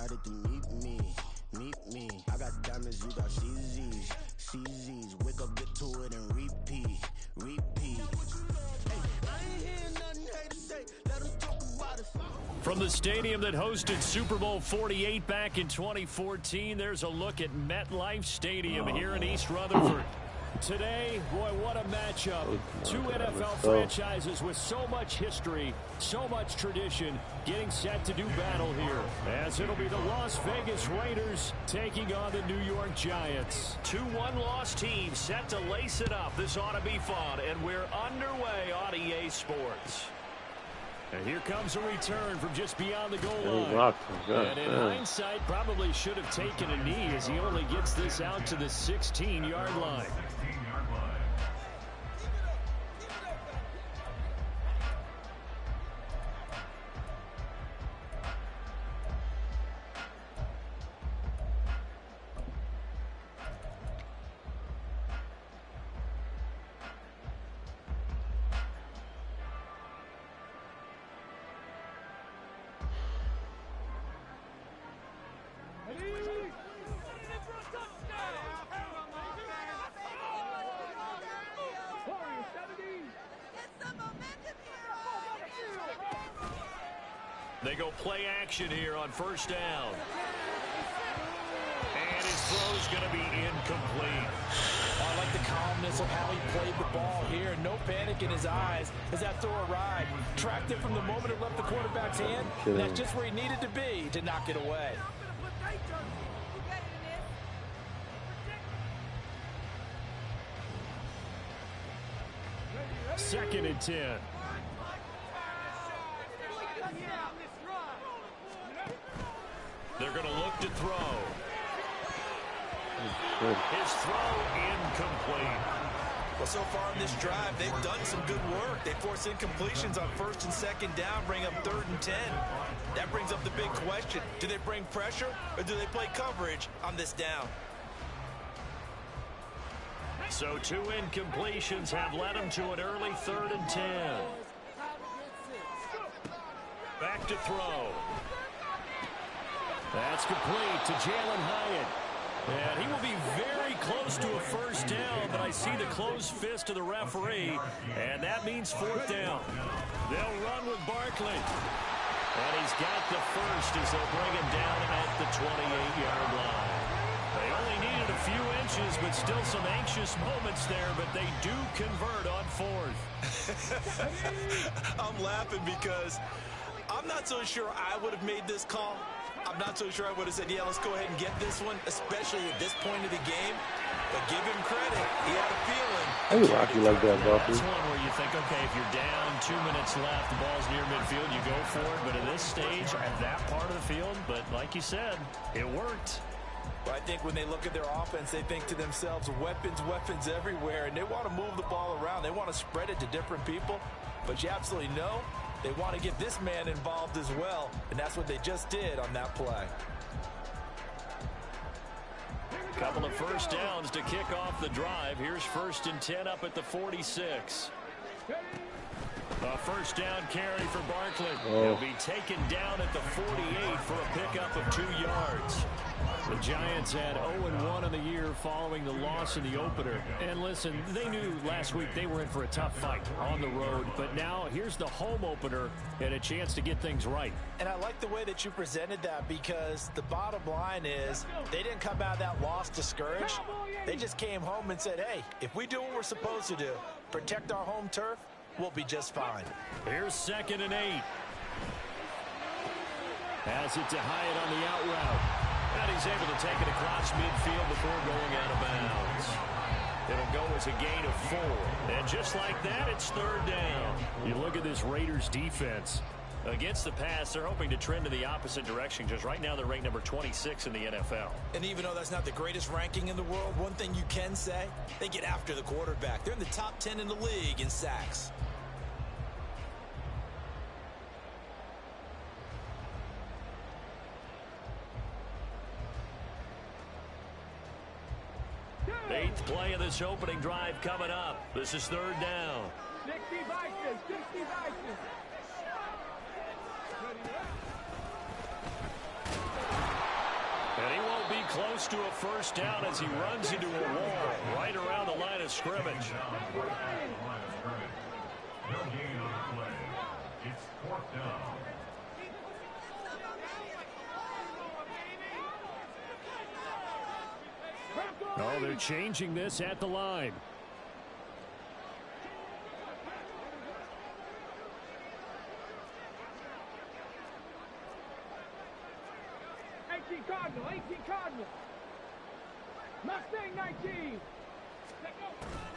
decided to meet me. I got diamonds, you got CZs. Wake up, get to it, and repeat. Hey, I ain't hearing nothing haters say. Let them talk about us. From the stadium that hosted Super Bowl 48 back in 2014, there's a look at MetLife Stadium here in East Rutherford. Today, boy, what a matchup. Two NFL franchises with so much history, so much tradition, getting set to do battle here. As it'll be the Las Vegas Raiders taking on the New York Giants. Two one-loss teams set to lace it up. This ought to be fun, and we're underway on EA Sports. And here comes a return from just beyond the goal line. And in hindsight, probably should have taken a knee as he only gets this out to the 16-yard line. They go play action here on first down. And his throw is going to be incomplete. I like the calmness of how he played the ball here. No panic in his eyes as that throw arrived. Tracked it from the moment it left the quarterback's hand. And that's just where he needed to be to knock it away. Second and 10. They're going to look to throw. His throw incomplete. Well, so far in this drive, they've done some good work. They force incompletions on first and second down, bring up 3rd and 10. That brings up the big question. Do they bring pressure or do they play coverage on this down? So 2 incompletions have led them to an early 3rd and 10. Back to throw. That's complete to Jalen Hyatt. And he will be very close to a first down, but I see the closed fist of the referee, and that means 4th down. They'll run with Barkley. And he's got the first as they'll bring him down at the 28-yard line. They only needed a few inches, but still some anxious moments there, but they do convert on 4th. I'm laughing because I'm not so sure I would have made this call. I'm not so sure I would have said, yeah, let's go ahead and get this one, especially at this point of the game. But give him credit. He had a feeling. I would rock you like that, Buffy. That's one where you think, okay, if you're down, 2 minutes left, the ball's near midfield, you go for it. But at this stage, at that part of the field, but like you said, it worked. Well, I think when they look at their offense, they think to themselves, weapons everywhere, and they want to move the ball around. They want to spread it to different people. But you absolutely know they want to get this man involved as well, and that's what they just did on that play. Couple of first downs to kick off the drive. Here's 1st and 10 up at the 46. A first down carry for Barkley. He'll be taken down at the 48 for a pickup of 2 yards. The Giants had 0-1 in the year following the loss in the opener. And listen, they knew last week they were in for a tough fight on the road. But now here's the home opener and a chance to get things right. And I like the way that you presented that, because the bottom line is they didn't come out of that loss discouraged. They just came home and said, hey, if we do what we're supposed to do, protect our home turf, we'll be just fine. Here's 2nd and 8. Pass it to Hyatt on the out route. And he's able to take it across midfield before going out of bounds. It'll go as a gain of 4. And just like that, it's 3rd down. You look at this Raiders defense. Against the pass, they're hoping to trend in the opposite direction, because right now they're ranked number 26 in the NFL. And even though that's not the greatest ranking in the world, one thing you can say, they get after the quarterback. They're in the top 10 in the league in sacks. Eighth play of this opening drive coming up. This is 3rd down. 60 Vikings, 60 Vikings. close to a first down as he runs into a wall right around the line of scrimmage. No gain on the play. It's 4th down. Oh, they're changing this at the line. Cardinal, 18 Cardinal. Mustang 19.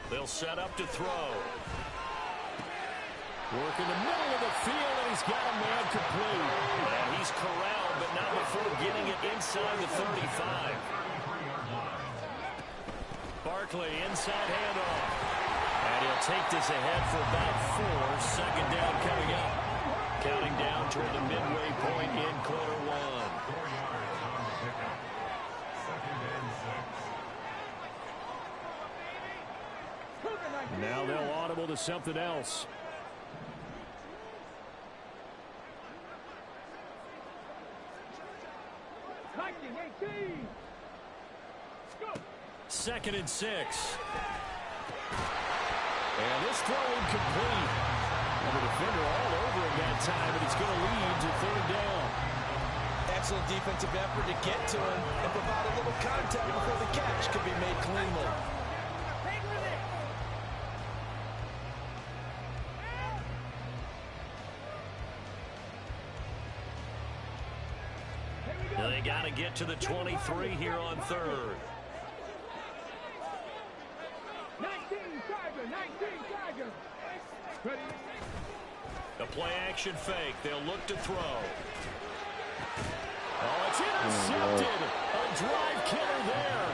They'll set up to throw. Work in the middle of the field, and he's got a man complete. And he's corralled, but not before getting it inside the 35. Barkley, inside handoff. And he'll take this ahead for about 4. Second down coming up. Counting down toward the midway point in quarter 1. Now they'll audible to something else. Second and 6. And this throw incomplete. And the defender all over him that time, and it's going to lead to 3rd down. Excellent defensive effort to get to him and provide a little contact before the catch could be made cleanly. They got to get to the 23 here on 3rd. 19 Tiger. Ready. The play action fake. They'll look to throw. Oh, it's intercepted. A drive killer there.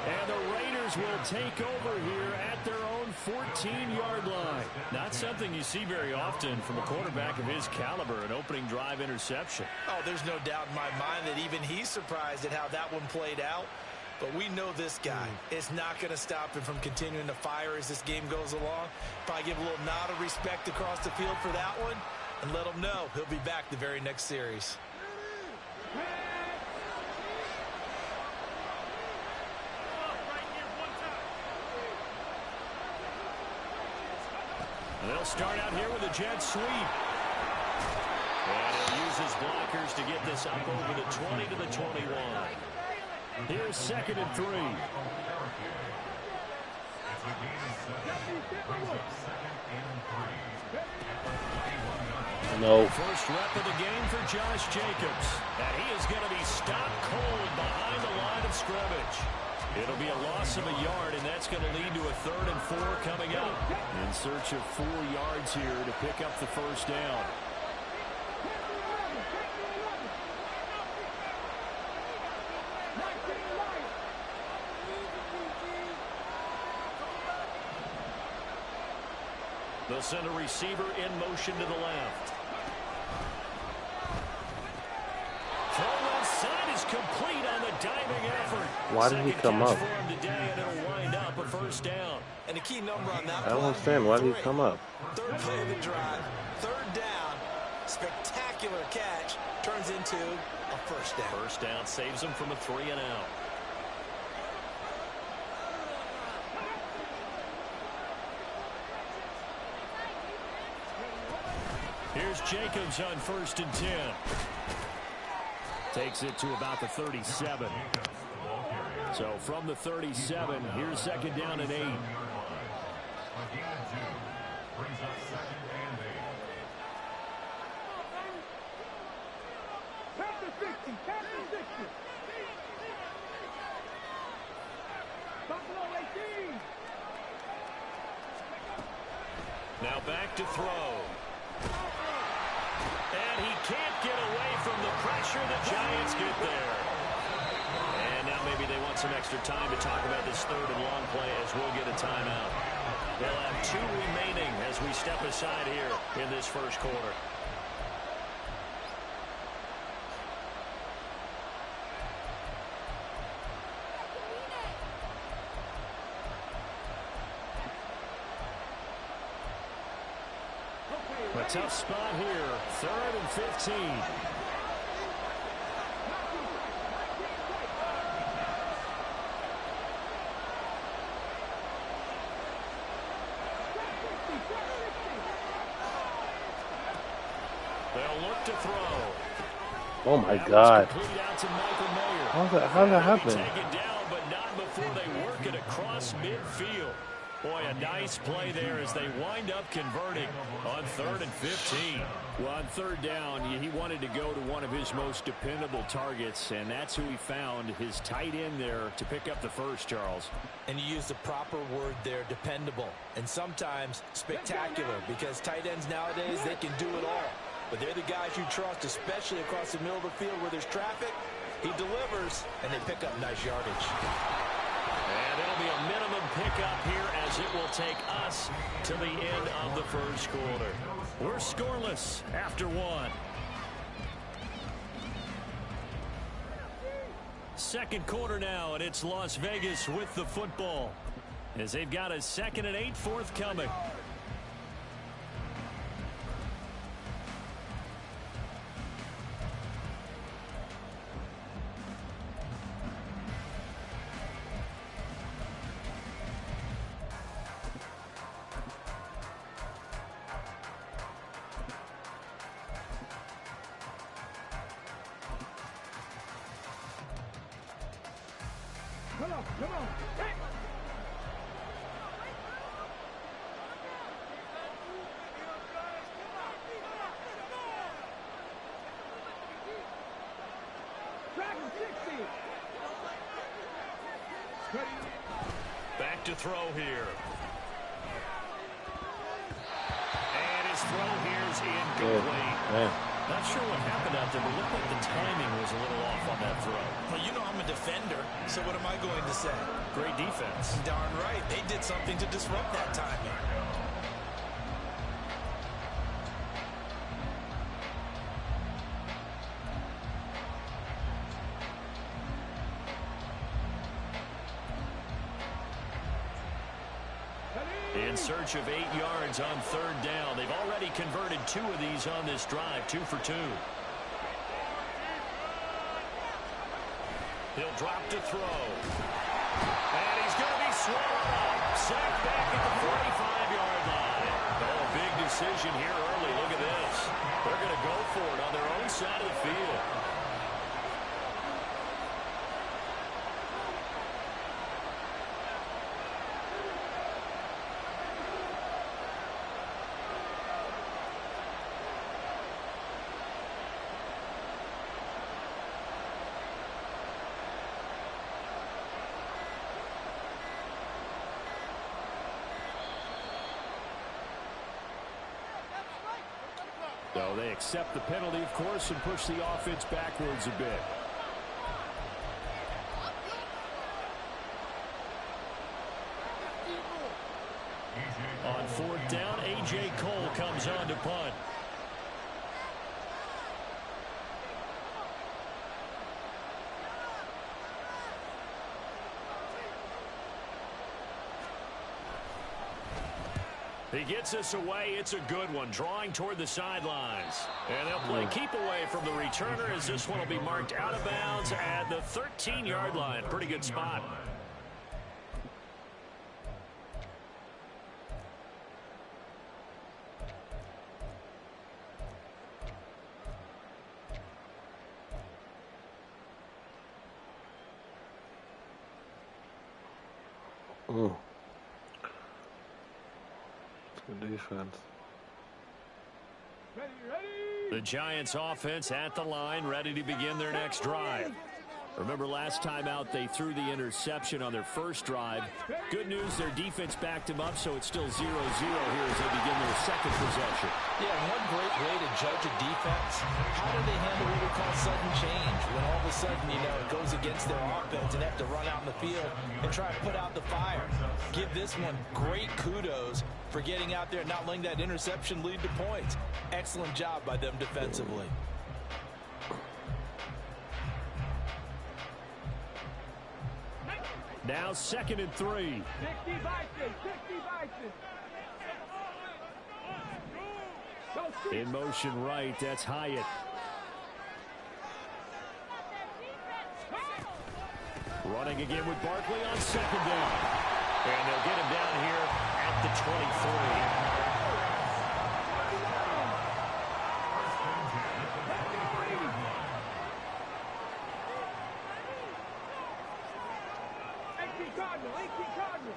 And the Raiders will take over here at their own 14-yard line. Not something you see very often from a quarterback of his caliber, an opening drive interception. Oh, there's no doubt in my mind that even he's surprised at how that one played out. But we know this guy is not going to stop him from continuing to fire as this game goes along. Probably give a little nod of respect across the field for that one and let him know he'll be back the very next series. And they'll start out here with a jet sweep. And he'll use his blockers to get this up over the 20 to the 21. Here's 2nd and 3. No. First rep of the game for Josh Jacobs. And he is going to be stopped cold behind the line of scrimmage. It'll be a loss of a yard, and that's going to lead to a 3rd and 4 coming up. In search of 4 yards here to pick up the first down. They'll send a receiver in motion to the left. Throw left side is complete on the diving effort. Why did he come up? For him today, and it'll wind up a first down. And a key number on that I don't understand. Why did he come up? 3rd play of the drive, 3rd down, spectacular catch, turns into a first down. First down saves him from a 3 and out. Here's Jacobs on 1st and 10. Takes it to about the 37. So from the 37, here's 2nd down and 8. Brings up 2nd and 8. Captain 60. Buffalo 18. Now back to throw. And he can't get away from the pressure. The Giants get there. And now maybe they want some extra time to talk about this 3rd and long play as we'll get a timeout. They'll have 2 remaining as we step aside here in this first quarter. A tough spot here. 3rd and 15. They'll look to throw. Oh my God. Complete out to Michael Mayer. How'd that happen? Taken down, but not before they work it across midfield. Boy, a nice play there as they wind up converting on 3rd and 15. Well, on 3rd down, he wanted to go to one of his most dependable targets, and that's who he found, his tight end there to pick up the first, Charles. And you use the proper word there, dependable, and sometimes spectacular, because tight ends nowadays, they can do it all. But they're the guys you trust, especially across the middle of the field where there's traffic. He delivers, and they pick up nice yardage. And it'll be a minimum pickup here as it will take us to the end of the first quarter. We're scoreless after 1. Second quarter now, and it's Las Vegas with the football as they've got a 2nd and 8 forthcoming. Come on, come on. Hey. Dragon 60. Back to throw here. And his throw here is incomplete. Not sure what happened out there, but it looked like the timing was a little off on that throw. Well, you know I'm a defender, so what am I going to say? Great defense. Darn right. They did something to disrupt that timing. In search of 8 yards on 3rd down. They've already converted 2 of these on this drive, 2 for 2. He'll drop to throw. And he's going to be swallowed up. Sacked back at the 45-yard line. Oh, a big decision here early. Look at this. They're going to go for it on their own side of the field. So they accept the penalty, of course, and push the offense backwards a bit. On 4th down, A.J. Cole comes on to punt. He gets us away. It's a good one, drawing toward the sidelines. And they'll play keep away from the returner as this one will be marked out of bounds at the 13-yard line. Pretty good spot. Good defense. Ready, ready. The Giants offense at the line, ready to begin their next drive. Remember last time out they threw the interception on their first drive. Good news, their defense backed them up, so it's still 0-0 here as they begin their second possession. Yeah, one great way to judge a defense, how do they handle what we call sudden change? When all of a sudden, you know, it goes against their offense and they have to run out in the field and try to put out the fire. Give this one great kudos for getting out there and not letting that interception lead to points. Excellent job by them defensively. Now 2nd and 3. 60 Bison, 60 Bison. In motion right, that's Hyatt. Running again with Barkley on 2nd down. And they'll get him down here at the 23. Cardinal, 18 Cardinal.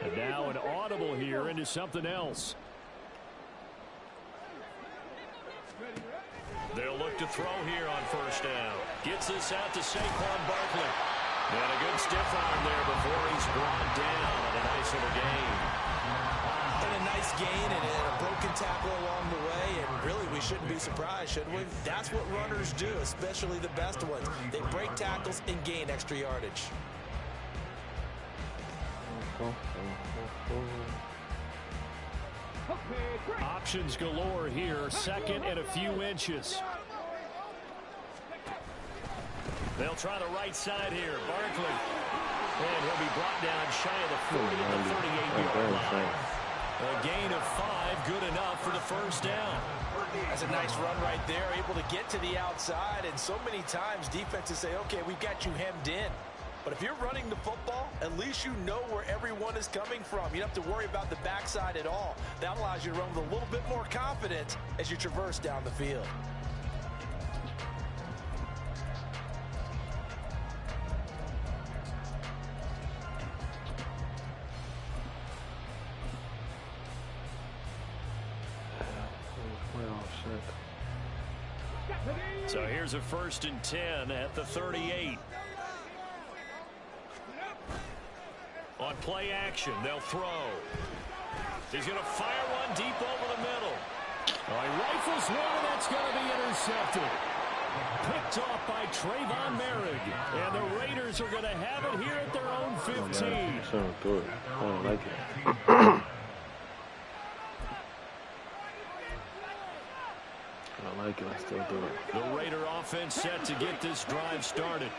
And now an audible here into something else. They'll look to throw here on first down. Gets this out to Saquon Barkley. And a good stiff arm there before he's brought down on a nice little gain. And a nice gain and a broken tackle along the way. And really, we shouldn't be surprised, should we? That's what runners do, especially the best ones. They break tackles and gain extra yardage. Options galore here. Second and a few inches. They'll try the right side here. Barkley. And he'll be brought down shy of the 40 at the 38-yard line. A gain of 5, good enough for the first down. That's a nice run right there, able to get to the outside. And so many times defenses say, okay, we've got you hemmed in. But if you're running the football, at least you know where everyone is coming from. You don't have to worry about the backside at all. That allows you to run with a little bit more confidence as you traverse down the field. So here's a 1st and 10 at the 38. On play action, they'll throw. He's going to fire one deep over the middle. He rifles one, and that's going to be intercepted. Picked off by Trayvon Merrick. And the Raiders are going to have it here at their own 15. I don't like it. I like it. I still do it. The Raider offense set to get this drive started.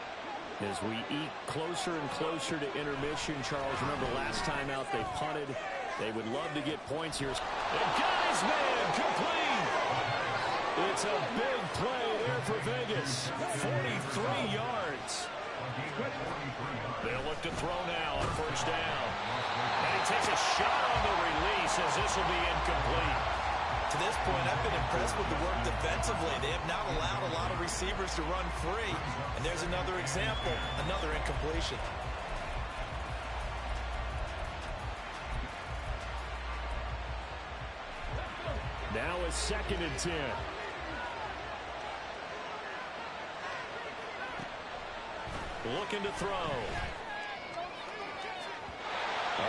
As we eat closer and closer to intermission, Charles, remember last time out they punted. They would love to get points here. And got his man complete. It's a big play there for Vegas. 43 yards. They'll look to throw now on first down. And he takes a shot on the release as this will be incomplete. To this point, I've been impressed with the work defensively. They have not allowed a lot of receivers to run free. And there's another example, another incompletion. Now a 2nd and 10. Looking to throw.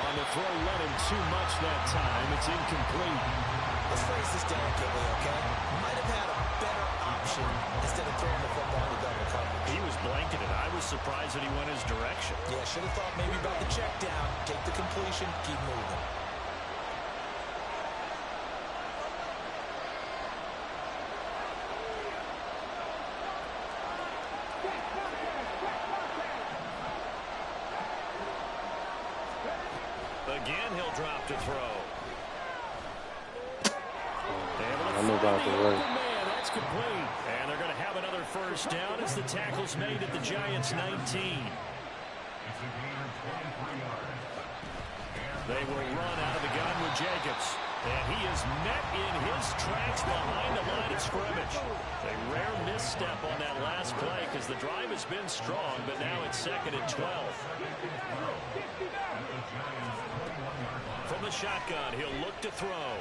On the throw, let him too much that time. It's incomplete. Let's phrase this delicately, okay? Might have had a better option instead of throwing the football to double coverage. He was blanketed. I was surprised that he went his direction. Yeah, should have thought maybe about the check down, take the completion, keep moving. Again, he'll drop to throw. I move out the way. That's complete. And they're going to have another first down as the tackle's made at the Giants' 19. They will run out of the gun with Jacobs. And he is met in his tracks behind the line of scrimmage. A rare misstep on that last play because the drive has been strong, but now it's 2nd and 12. From the shotgun, he'll look to throw.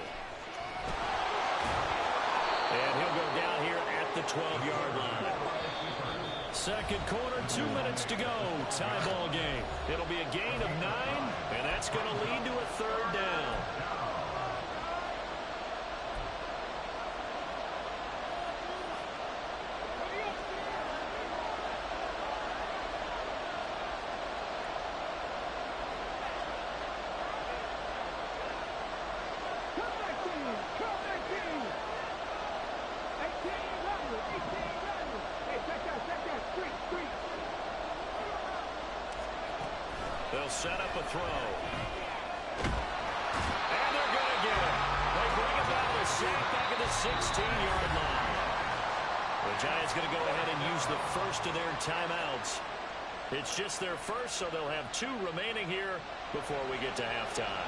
And he'll go down here at the 12-yard line. Second quarter, 2 minutes to go. Tie ball game. It'll be a gain of 9, and that's going to lead to a 3rd down. They'll set up a throw. And they're going to get it. They bring about a sack back at the 16-yard line. The Giants going to go ahead and use the first of their timeouts. It's just their first, so they'll have 2 remaining here before we get to halftime.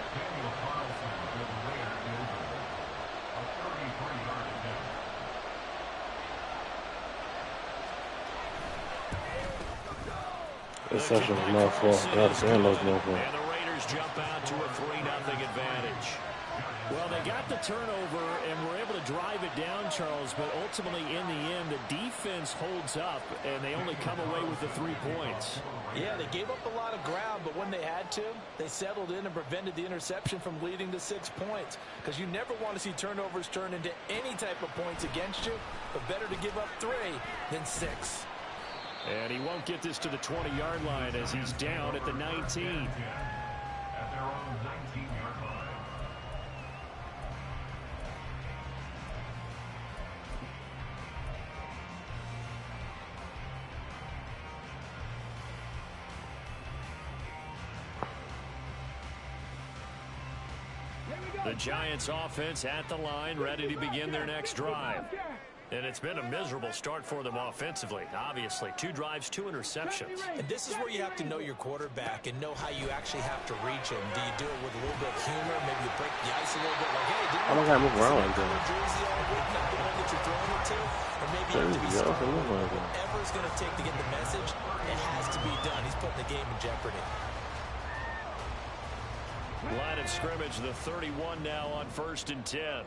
33-yard attempt. This session was my fault. God damn, that was my fault. And the Raiders jump out to a 3-0 advantage. Well, they got the turnover and were able to drive it down, Charles, but ultimately in the end, the defense holds up, and they only come away with the 3 points. Yeah, they gave up a lot of ground, but when they had to, they settled in and prevented the interception from leading to 6 points. Because you never want to see turnovers turn into any type of points against you, but better to give up 3 than 6. And he won't get this to the 20-yard line as he's down at the 19. At their own 19-yard line. The Giants offense at the line, ready to begin their next drive. And it's been a miserable start for them offensively, obviously. 2 drives, 2 interceptions. And this is where you have to know your quarterback and know how you actually have to reach him. Do you do it with a little bit of humor? Maybe you break the ice a little bit. Like, hey, I don't gotta move around like that. Jersey all week, not the one that you're throwing it to. Or maybe you have to be smart. Whatever it's going to take to get the message, it has to be done. He's putting the game in jeopardy. Line of scrimmage, the 31 now on 1st and 10.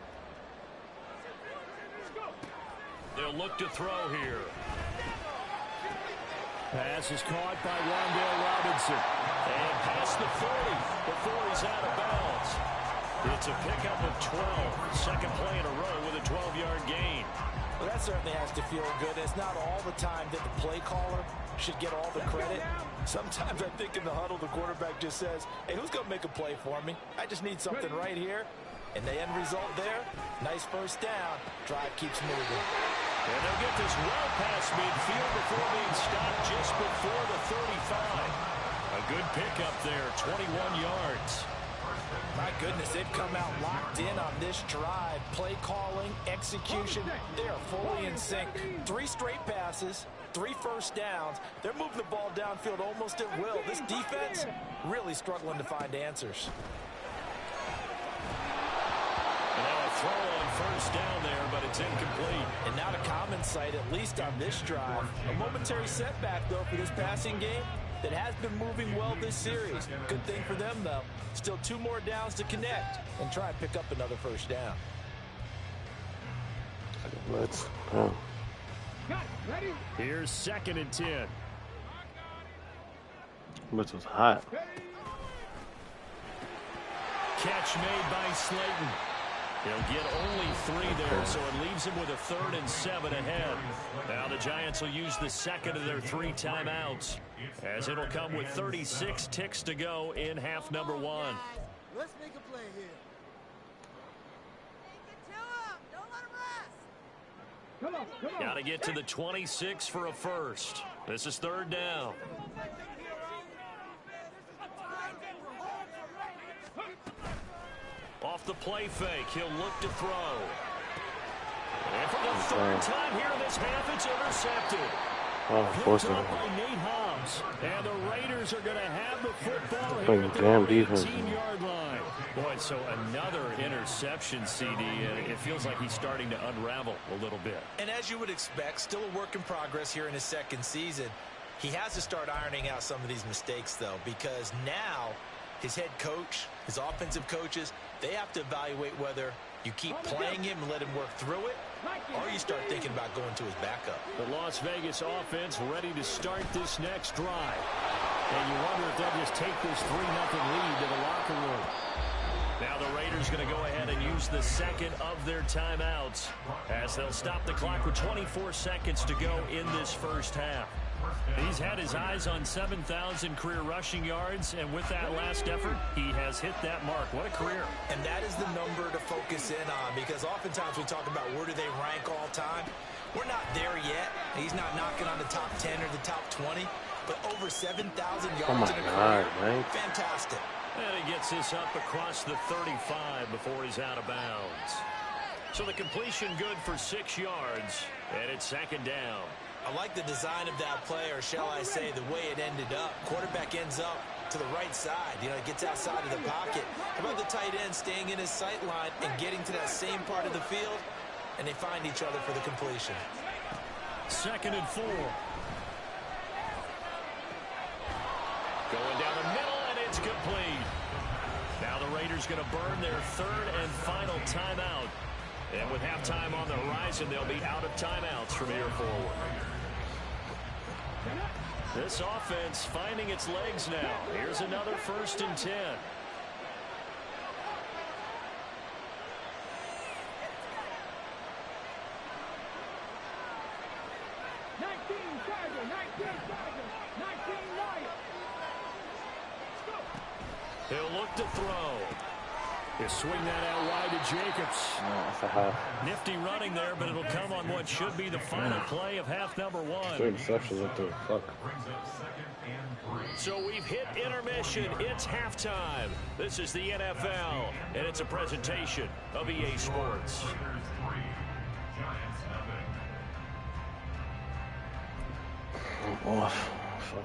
They'll look to throw here. Pass is caught by Wan'Dale Robinson. And past the 40 before he's out of bounds. It's a pickup of 12. Second play in a row with a 12-yard gain. Well, that certainly has to feel good. It's not all the time that the play caller should get all the credit. Sometimes I think in the huddle, the quarterback just says, hey, who's going to make a play for me? I just need something right here. And the end result there, nice first down. Drive keeps moving. And they'll get this well past midfield before being stopped just before the 35. A good pickup there, 21 yards. My goodness, they've come out locked in on this drive. Play calling, execution, they are fully in sync. 3 straight passes, 3 first downs. They're moving the ball downfield almost at will. This defense really struggling to find answers. And now a throw on first down there, but it's incomplete. And not a common sight, at least on this drive. A momentary setback, though, for this passing game that has been moving well this series. Good thing for them, though. Still 2 more downs to connect and try and pick up another first down. Let's Here's 2nd and 10. Which was hot. Catch made by Slayton. He'll get only 3 there, so it leaves him with a 3rd and 7 ahead. Now the Giants will use the second of their 3 timeouts, as it'll come with 36 ticks to go in half number 1. Let's make a play here. Come on, come on. Got to get to the 26 for a first. This is 3rd down. Off the play fake, he'll look to throw. And for the 3rd time here in this half, it's intercepted. Picked up by Nate Hobbs. And the Raiders are going to have the football here at the 18-yard line. Boy, so another interception, CD, and it feels like he's starting to unravel a little bit. And as you would expect, still a work in progress here in his 2nd season. He has to start ironing out some of these mistakes, though, because now his head coach, his offensive coaches, they have to evaluate whether you keep playing him and let him work through it, or you start thinking about going to his backup. The Las Vegas offense ready to start this next drive. And you wonder if they'll just take this 3-0 lead to the locker room. Now the Raiders going to go ahead and use the second of their timeouts as they'll stop the clock with 24 seconds to go in this first half. He's had his eyes on 7,000 career rushing yards, and with that last effort, he has hit that mark. What a career. And that is the number to focus in on, because oftentimes we talk about where do they rank all time. We're not there yet. He's not knocking on the top 10 or the top 20, but over 7,000 yards in a career. Man. Fantastic. And he gets this up across the 35 before he's out of bounds. So the completion good for 6 yards, and it's 2nd down. I like the design of that play, or shall I say the way it ended up. Quarterback ends up to the right side. You know, he gets outside of the pocket. How about the tight end staying in his sight line and getting to that same part of the field, and they find each other for the completion. 2nd and 4. Going down the middle, and it's complete. Now the Raiders going to burn their 3rd and final timeout. And with halftime on the horizon, they'll be out of timeouts from here forward. This offense finding its legs now. Here's another 1st and 10. He'll look to throw. He'll swing that out wide to Jacobs. That's a half. Nifty running there, but it'll come on what should be the final play of half number 1. 3 interceptions up there. Fuck. So we've hit intermission. It's halftime. This is the NFL, and it's a presentation of EA Sports. I'm off. Fuck.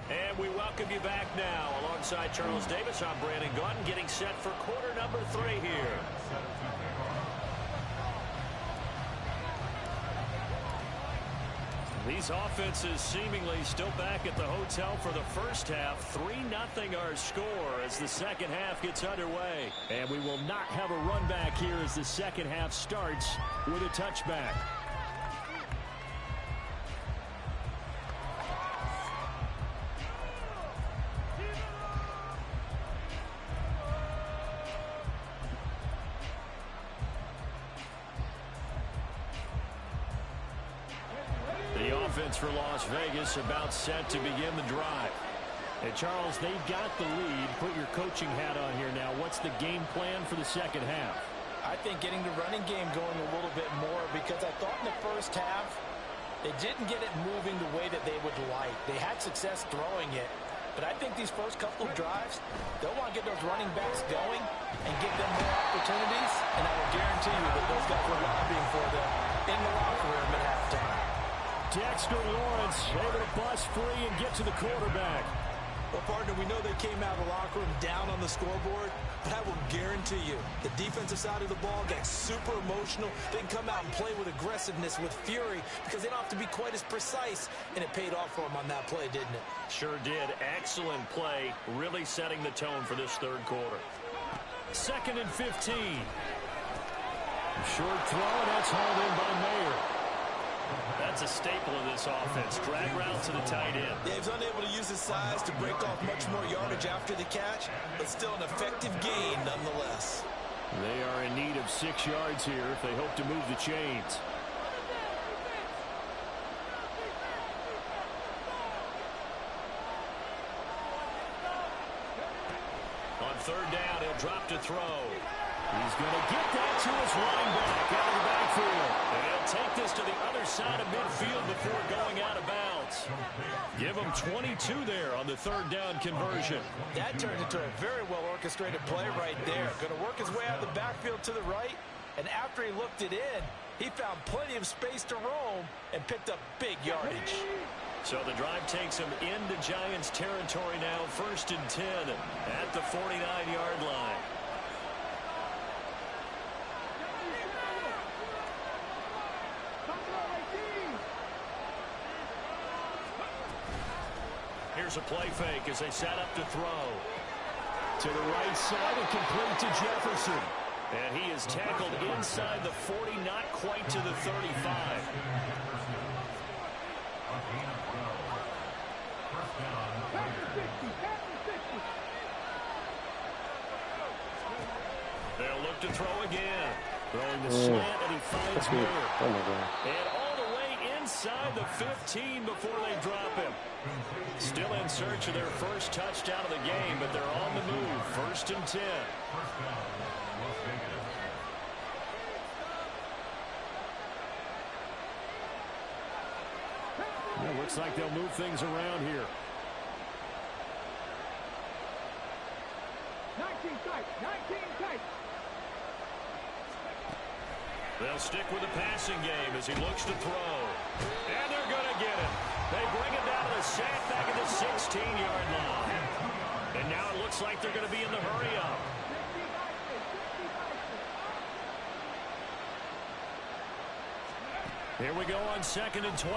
And we welcome you back now. Alongside Charles Davis, I'm Brandon Gunn, getting set for quarter number 3 here. These offenses seemingly still back at the hotel for the first half. 3-0 our score as the second half gets underway. And we will not have a run back here as the second half starts with a touchback. For Las Vegas about set to begin the drive. And Charles, they've got the lead. Put your coaching hat on here now. What's the game plan for the second half? I think getting the running game going a little bit more, because I thought in the first half they didn't get it moving the way that they would like. They had success throwing it, but I think these first couple of drives, they'll want to get those running backs going and give them more opportunities, and I will guarantee you that those guys were lobbying for them in the locker room at halftime. Dexter Lawrence able to bust free and get to the quarterback. Well, partner, we know they came out of the locker room down on the scoreboard, but I will guarantee you the defensive side of the ball got super emotional. They can come out and play with aggressiveness, with fury, because they don't have to be quite as precise, and it paid off for them on that play, didn't it? Sure did. Excellent play, really setting the tone for this third quarter. 2nd and 15. Short throw, and that's hauled in by Mayer. That's a staple of this offense. Drag route to the tight end. Yeah, he's unable to use his size to break off much more yardage after the catch, but still an effective gain nonetheless. They are in need of 6 yards here if they hope to move the chains. On 3rd down, he'll drop to throw. He's going to get that to his running back out of the backfield. And he'll take this to the other side of midfield before going out of bounds. Give him 22 there on the 3rd down conversion. That turned into a very well-orchestrated play right there. Going to work his way out of the backfield to the right. And after he looked it in, he found plenty of space to roam and picked up big yardage. So the drive takes him into Giants territory now. 1st and 10 at the 49-yard line. Here's a play fake as they set up to throw. To the right side and complete to Jefferson. And he is tackled inside the 40, not quite to the 35. They'll look to throw again. Throwing the slant, and he finds Miller. Oh my God. And all the way inside the 15 before they drop him. Still in search of their first touchdown of the game, but they're on the move. 1st and 10. It looks like they'll move things around here. 19 tight, 19 tight. They'll stick with the passing game as he looks to throw. And they're going to get it. They bring it down to the sack back at the 16-yard line. And now it looks like they're going to be in the hurry-up. Here we go on 2nd and 12.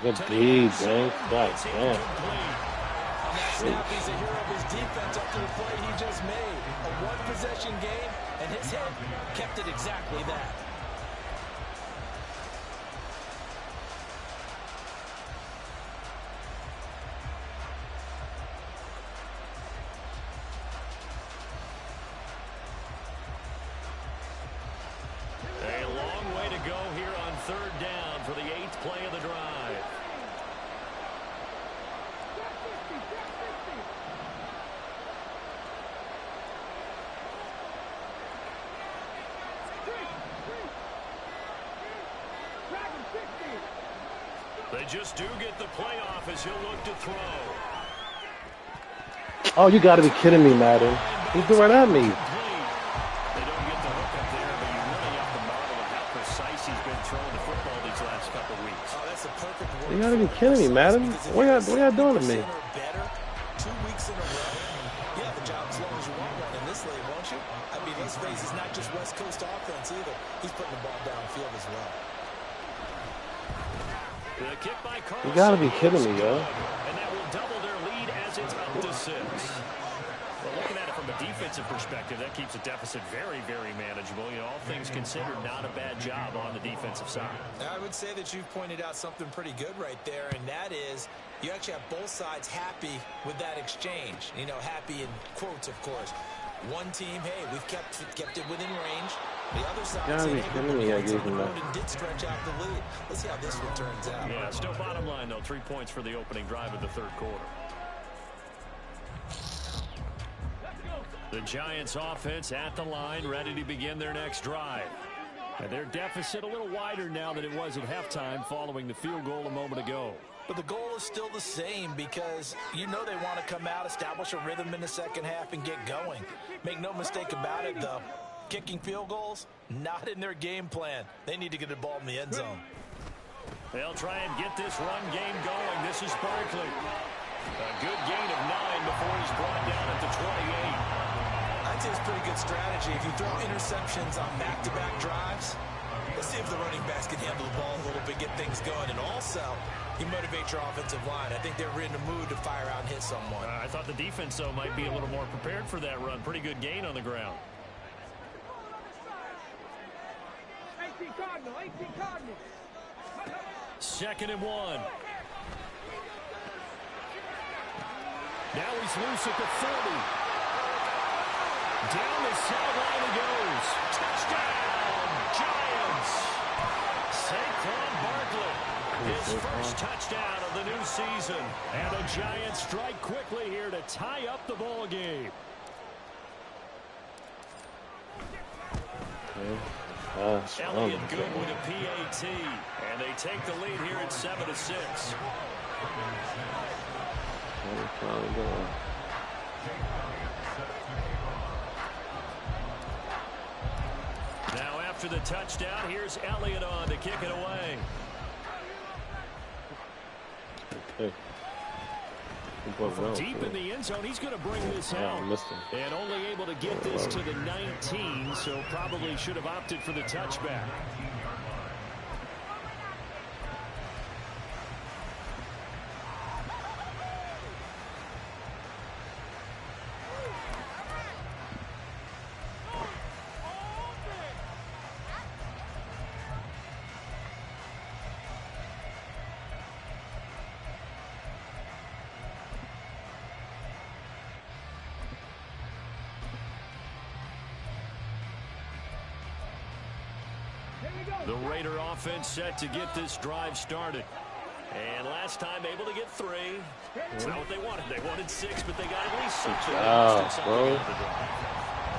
Good D, man. God damn. On that snap, he's a hero of his defense after the play he just made. A one-possession game, and his head kept it exactly that. A long way to go here on 3rd down for the 8th play of the drive. They just do get the playoff as he'll look to throw. Oh, you got to be kidding me, Madden. He's doing right at me. They don't get the hook up there, but you really have to marvel at how precise he's been throwing the football these last couple of weeks. Oh, that's a perfect word. You got to be kidding me, Madden. What y'all doing to me? Better, 2 weeks in a row. You have a job as long as you want one in this league, won't you? I mean, let's face it, it's not just West Coast offense either. He's putting the ball downfield as well. The kick by Carlson. You got to be kidding me, yo. And that will double their lead as it's up to 6. Well, looking at it from a defensive perspective, that keeps the deficit very, very manageable. You know, all things considered, not a bad job on the defensive side. I would say that you've pointed out something pretty good right there, and that is you actually have both sides happy with that exchange. You know, happy in quotes, of course. One team, hey, we've kept it within range. The other side, did stretch out the lead. Let's see how this one turns out. Yeah, still bottom line, though. 3 points for the opening drive of the 3rd quarter. The Giants offense at the line, ready to begin their next drive. And their deficit a little wider now than it was at halftime following the field goal a moment ago. But the goal is still the same because you know they want to come out, establish a rhythm in the second half, and get going. Make no mistake about it, though. Kicking field goals, not in their game plan. They need to get the ball in the end zone. They'll try and get this run game going. This is Barkley. A good gain of 9 before he's brought down at the 28. I'd say it's pretty good strategy. If you throw interceptions on back-to-back drives, let's see if the running backs can handle the ball a little bit, get things going. And also, you motivate your offensive line. I think they're in the mood to fire out and hit someone. I thought the defense, though, might be a little more prepared for that run. Pretty good gain on the ground. 18 Cardinals. 2nd and 1. Now he's loose at the 30. Down the sideline he goes. Touchdown, Giants. Saquon Barkley, his first touchdown of the new season. And the Giants strike quickly here to tie up the ball game. Elliott good with a PAT. And they take the lead here at 7-6. Now after the touchdown, here's Elliott on to kick it away. From deep in the end zone, he's going to bring this out. And only able to get this to the 19, so probably should have opted for the touchback. The Raider offense set to get this drive started. And last time able to get 3. It's not what they wanted. They wanted 6, but they got at least 6. Bro.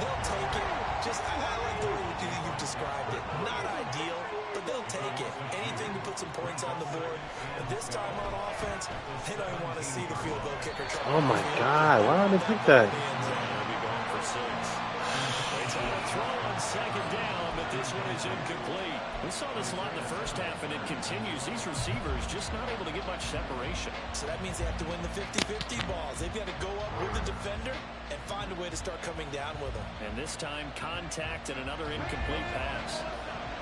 They'll take it. Just, I like the way you've described it. Not ideal, but they'll take it. Anything to put some points on the board. But this time on offense, they don't even want to see the field goal kicker. Oh my God, why don't they pick that? They'll be going for 6. They try to throw on second down, but this one is incomplete. We saw this a lot in the first half, and it continues. These receivers just not able to get much separation. So that means they have to win the 50-50 balls. They've got to go up with the defender and find a way to start coming down with them. And this time, contact and another incomplete pass.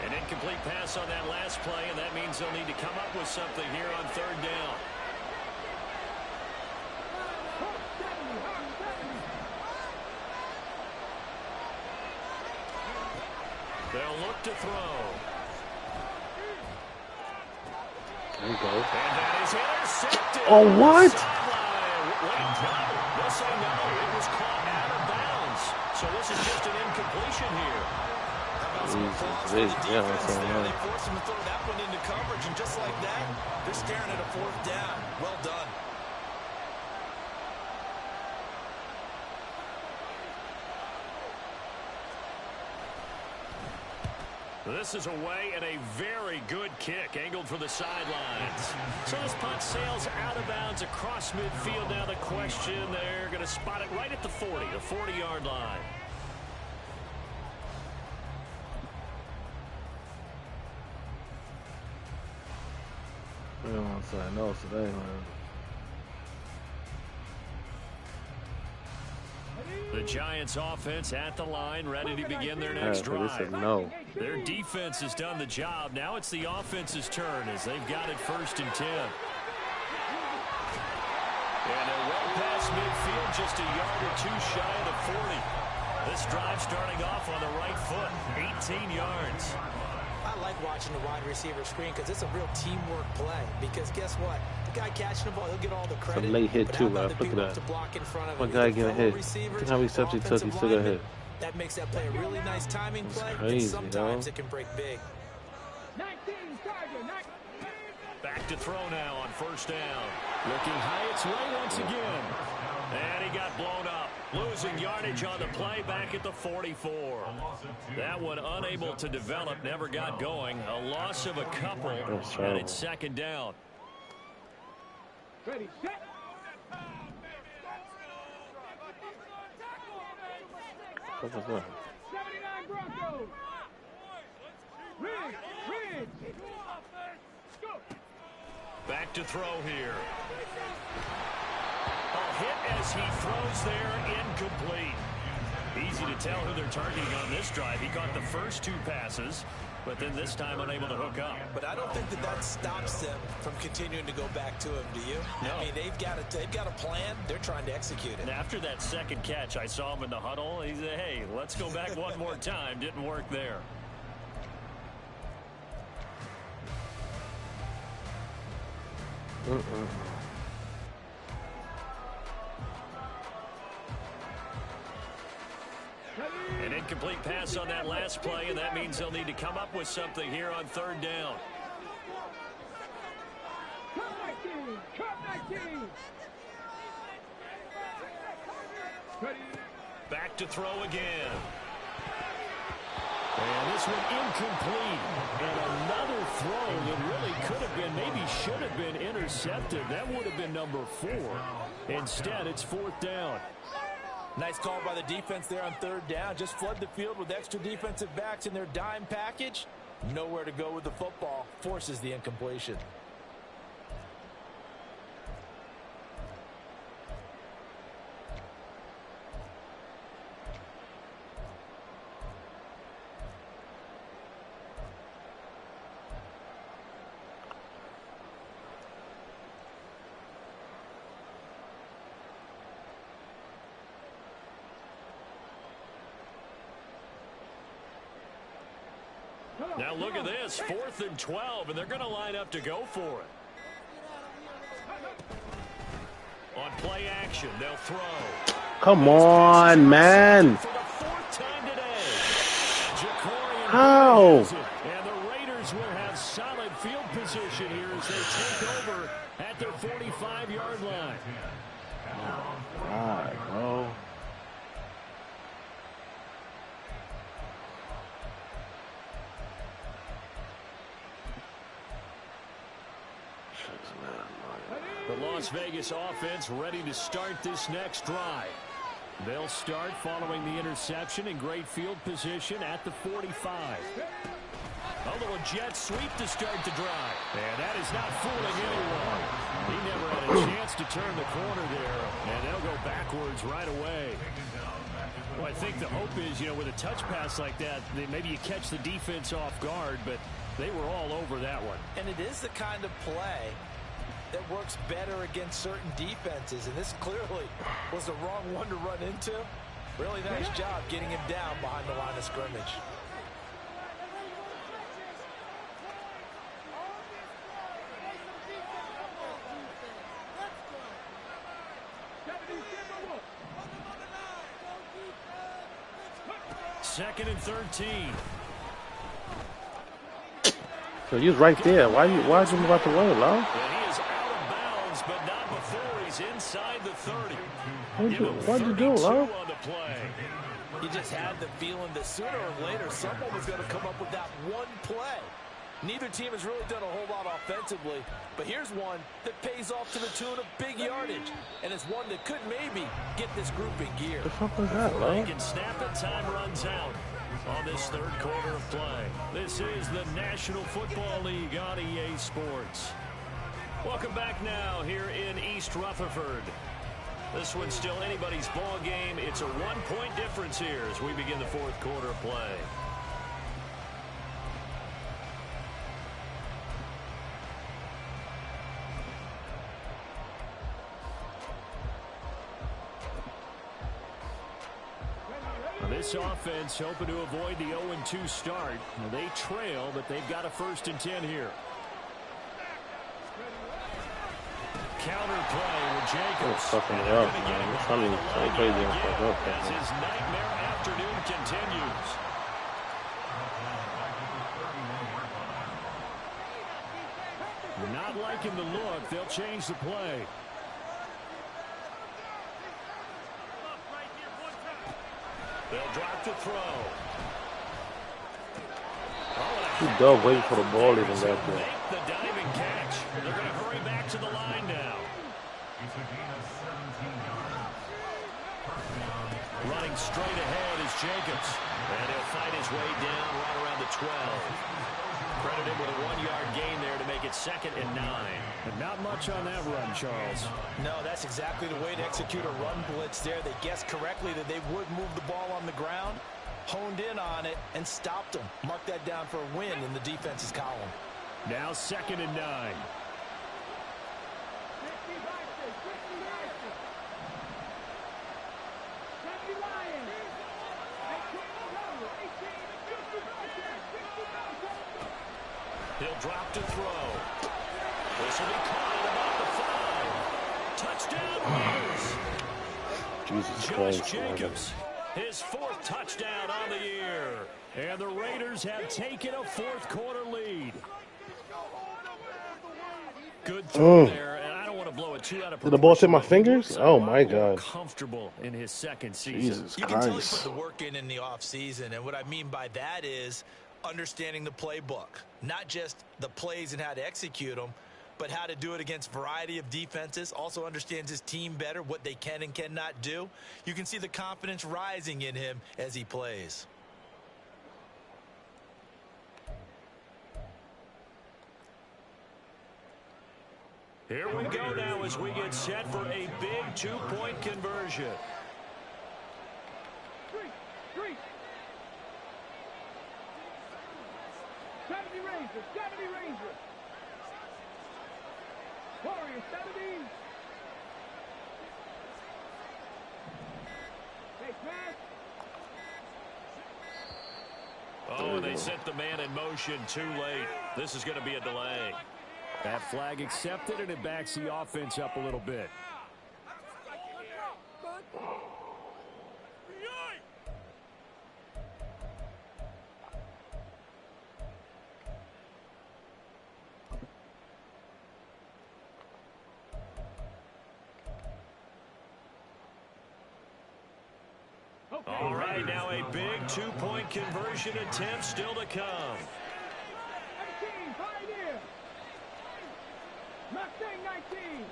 An incomplete pass on that last play, and that means they'll need to come up with something here on third down. They'll look to throw. There you go. And that is intercepted. Oh, what? They'll say no. It was caught out of bounds. So this is just an incompletion here. They force him to throw that one into coverage, and just like that, they're staring at a fourth down. Well done. This is away and a very good kick angled for the sidelines. So this punt sails out of bounds across midfield. Now the question, they're going to spot it right at the 40, the 40-yard line. I don't want to say no today, man. The Giants offense at the line, ready to begin their next drive. No. Their defense has done the job. Now it's the offense's turn as they've got it 1st and 10. And they're well past midfield, just a yard or two shy of the 40. This drive starting off on the right foot, 18 yards. I like watching the wide receiver screen because it's a real teamwork play. Because guess what? The guy catching the ball, he'll get all the credit. Some late hit too, man. Look at that. One guy getting hit. Look at how many steps he took. He still got hit. That makes that play a really nice timing play. Crazy, and sometimes it can break big. 19, Charger, 19. Back to throw now on 1st down. Looking high its way once again. And he got blown up. Losing yardage on the play back at the 44. That one unable to develop, never got going. A loss of a couple, and it's 2nd down. Ready, set. What was that? 79 Broncos. Ridge. Go. Back to throw here. A hit as he throws there, incomplete. Easy to tell who they're targeting on this drive. He caught the first 2 passes, but then this time unable to hook up. But I don't think that stops them from continuing to go back to him, do you? No. I mean, they've got a plan. They're trying to execute it. And after that 2nd catch, I saw him in the huddle. He said, hey, let's go back one more time. Didn't work there. An incomplete pass on that last play, and that means they'll need to come up with something here on 3rd down. Cut 19. Ready. Back to throw again. And this one incomplete. And another throw that really could have been, maybe should have been intercepted. That would have been number 4. Instead, it's 4th down. Nice call by the defense there on 3rd down. Just flood the field with extra defensive backs in their dime package. Nowhere to go with the football. Forces the incompletion. Now look at this, 4th and 12, and they're going to line up to go for it. On play action, they'll throw. Come on, man. For the 4th time today. How? And the Raiders will have solid field position here as they take over at their 45-yard line. God, bro. The Las Vegas offense ready to start this next drive. They'll start following the interception in great field position at the 45. A little jet sweep to start the drive. And that is not fooling anyone. He never had a chance to turn the corner there. And they'll go backwards right away. Well, I think the hope is, with a touch pass like that, maybe you catch the defense off guard, but they were all over that one. And it is the kind of play that works better against certain defenses. And this clearly was the wrong one to run into. Really nice job getting him down behind the line of scrimmage. Second and 13. So he was right there. Why you move out the way, Lau? And he is out of bounds, but not before he's inside the 30. What'd you do, Lau? On the play. You just had the feeling that sooner or later someone was going to come up with that one play. Neither team has really done a whole lot offensively, but here's one that pays off to the tune of big yardage, and it's one that could maybe get this group in gear. The fuck was that, They can snap it, time runs out on this third quarter of play. This is the National Football League on EA Sports. Welcome back now here in East Rutherford. This one's still anybody's ball game. It's a 1-point difference here as we begin the fourth quarter of play. This offense hoping to avoid the 0-2 start. They trail, but they've got a 1st and 10 here. Counter play with Jacobs. Fucking it up, man. It's something so crazy and fucked up. As his nightmare afternoon continues. Not liking the look. They'll change the play. They'll drop the throw. He dug waiting for the ball even back there. Make the diving catch. They're going to hurry back to the line now. Running straight ahead is Jacobs. And he'll fight his way down right around the 12. Credit him with a 1-yard gain there to make it 2nd and 9. But not much on that run, Charles. No, that's exactly the way to execute a run blitz there. They guessed correctly that they would move the ball on the ground, honed in on it, and stopped them. Mark that down for a win in the defense's column. Now 2nd and 9. He'll drop to throw. This will be caught at about the 5. Touchdown, Raiders. Jesus Josh Christ. Jacobs, his 4th touchdown on the year. And the Raiders have taken a 4th quarter lead. Good throw there, and I don't want to blow it too out of proportion. Did the ball hit my fingers? Oh, my God. Comfortable in his 2nd season. Jesus You can tell he put Christ. the work in the offseason, and what I mean by that is understanding the playbook, not just the plays and how to execute them, but how to do it against a variety of defenses. Also understands his team better, what they can and cannot do. You can see the confidence rising in him as he plays. Here we go now as we get set for a big 2-point conversion. Three. 70 Rangers, 70 Rangers. Warriors, 70. Hey, pass. Oh, they sent the man in motion too late. This is going to be a delay. That flag accepted, and it backs the offense up a little bit. All right, now a big 2-point conversion attempt still to come. 18, Pioneer. Mustang 19.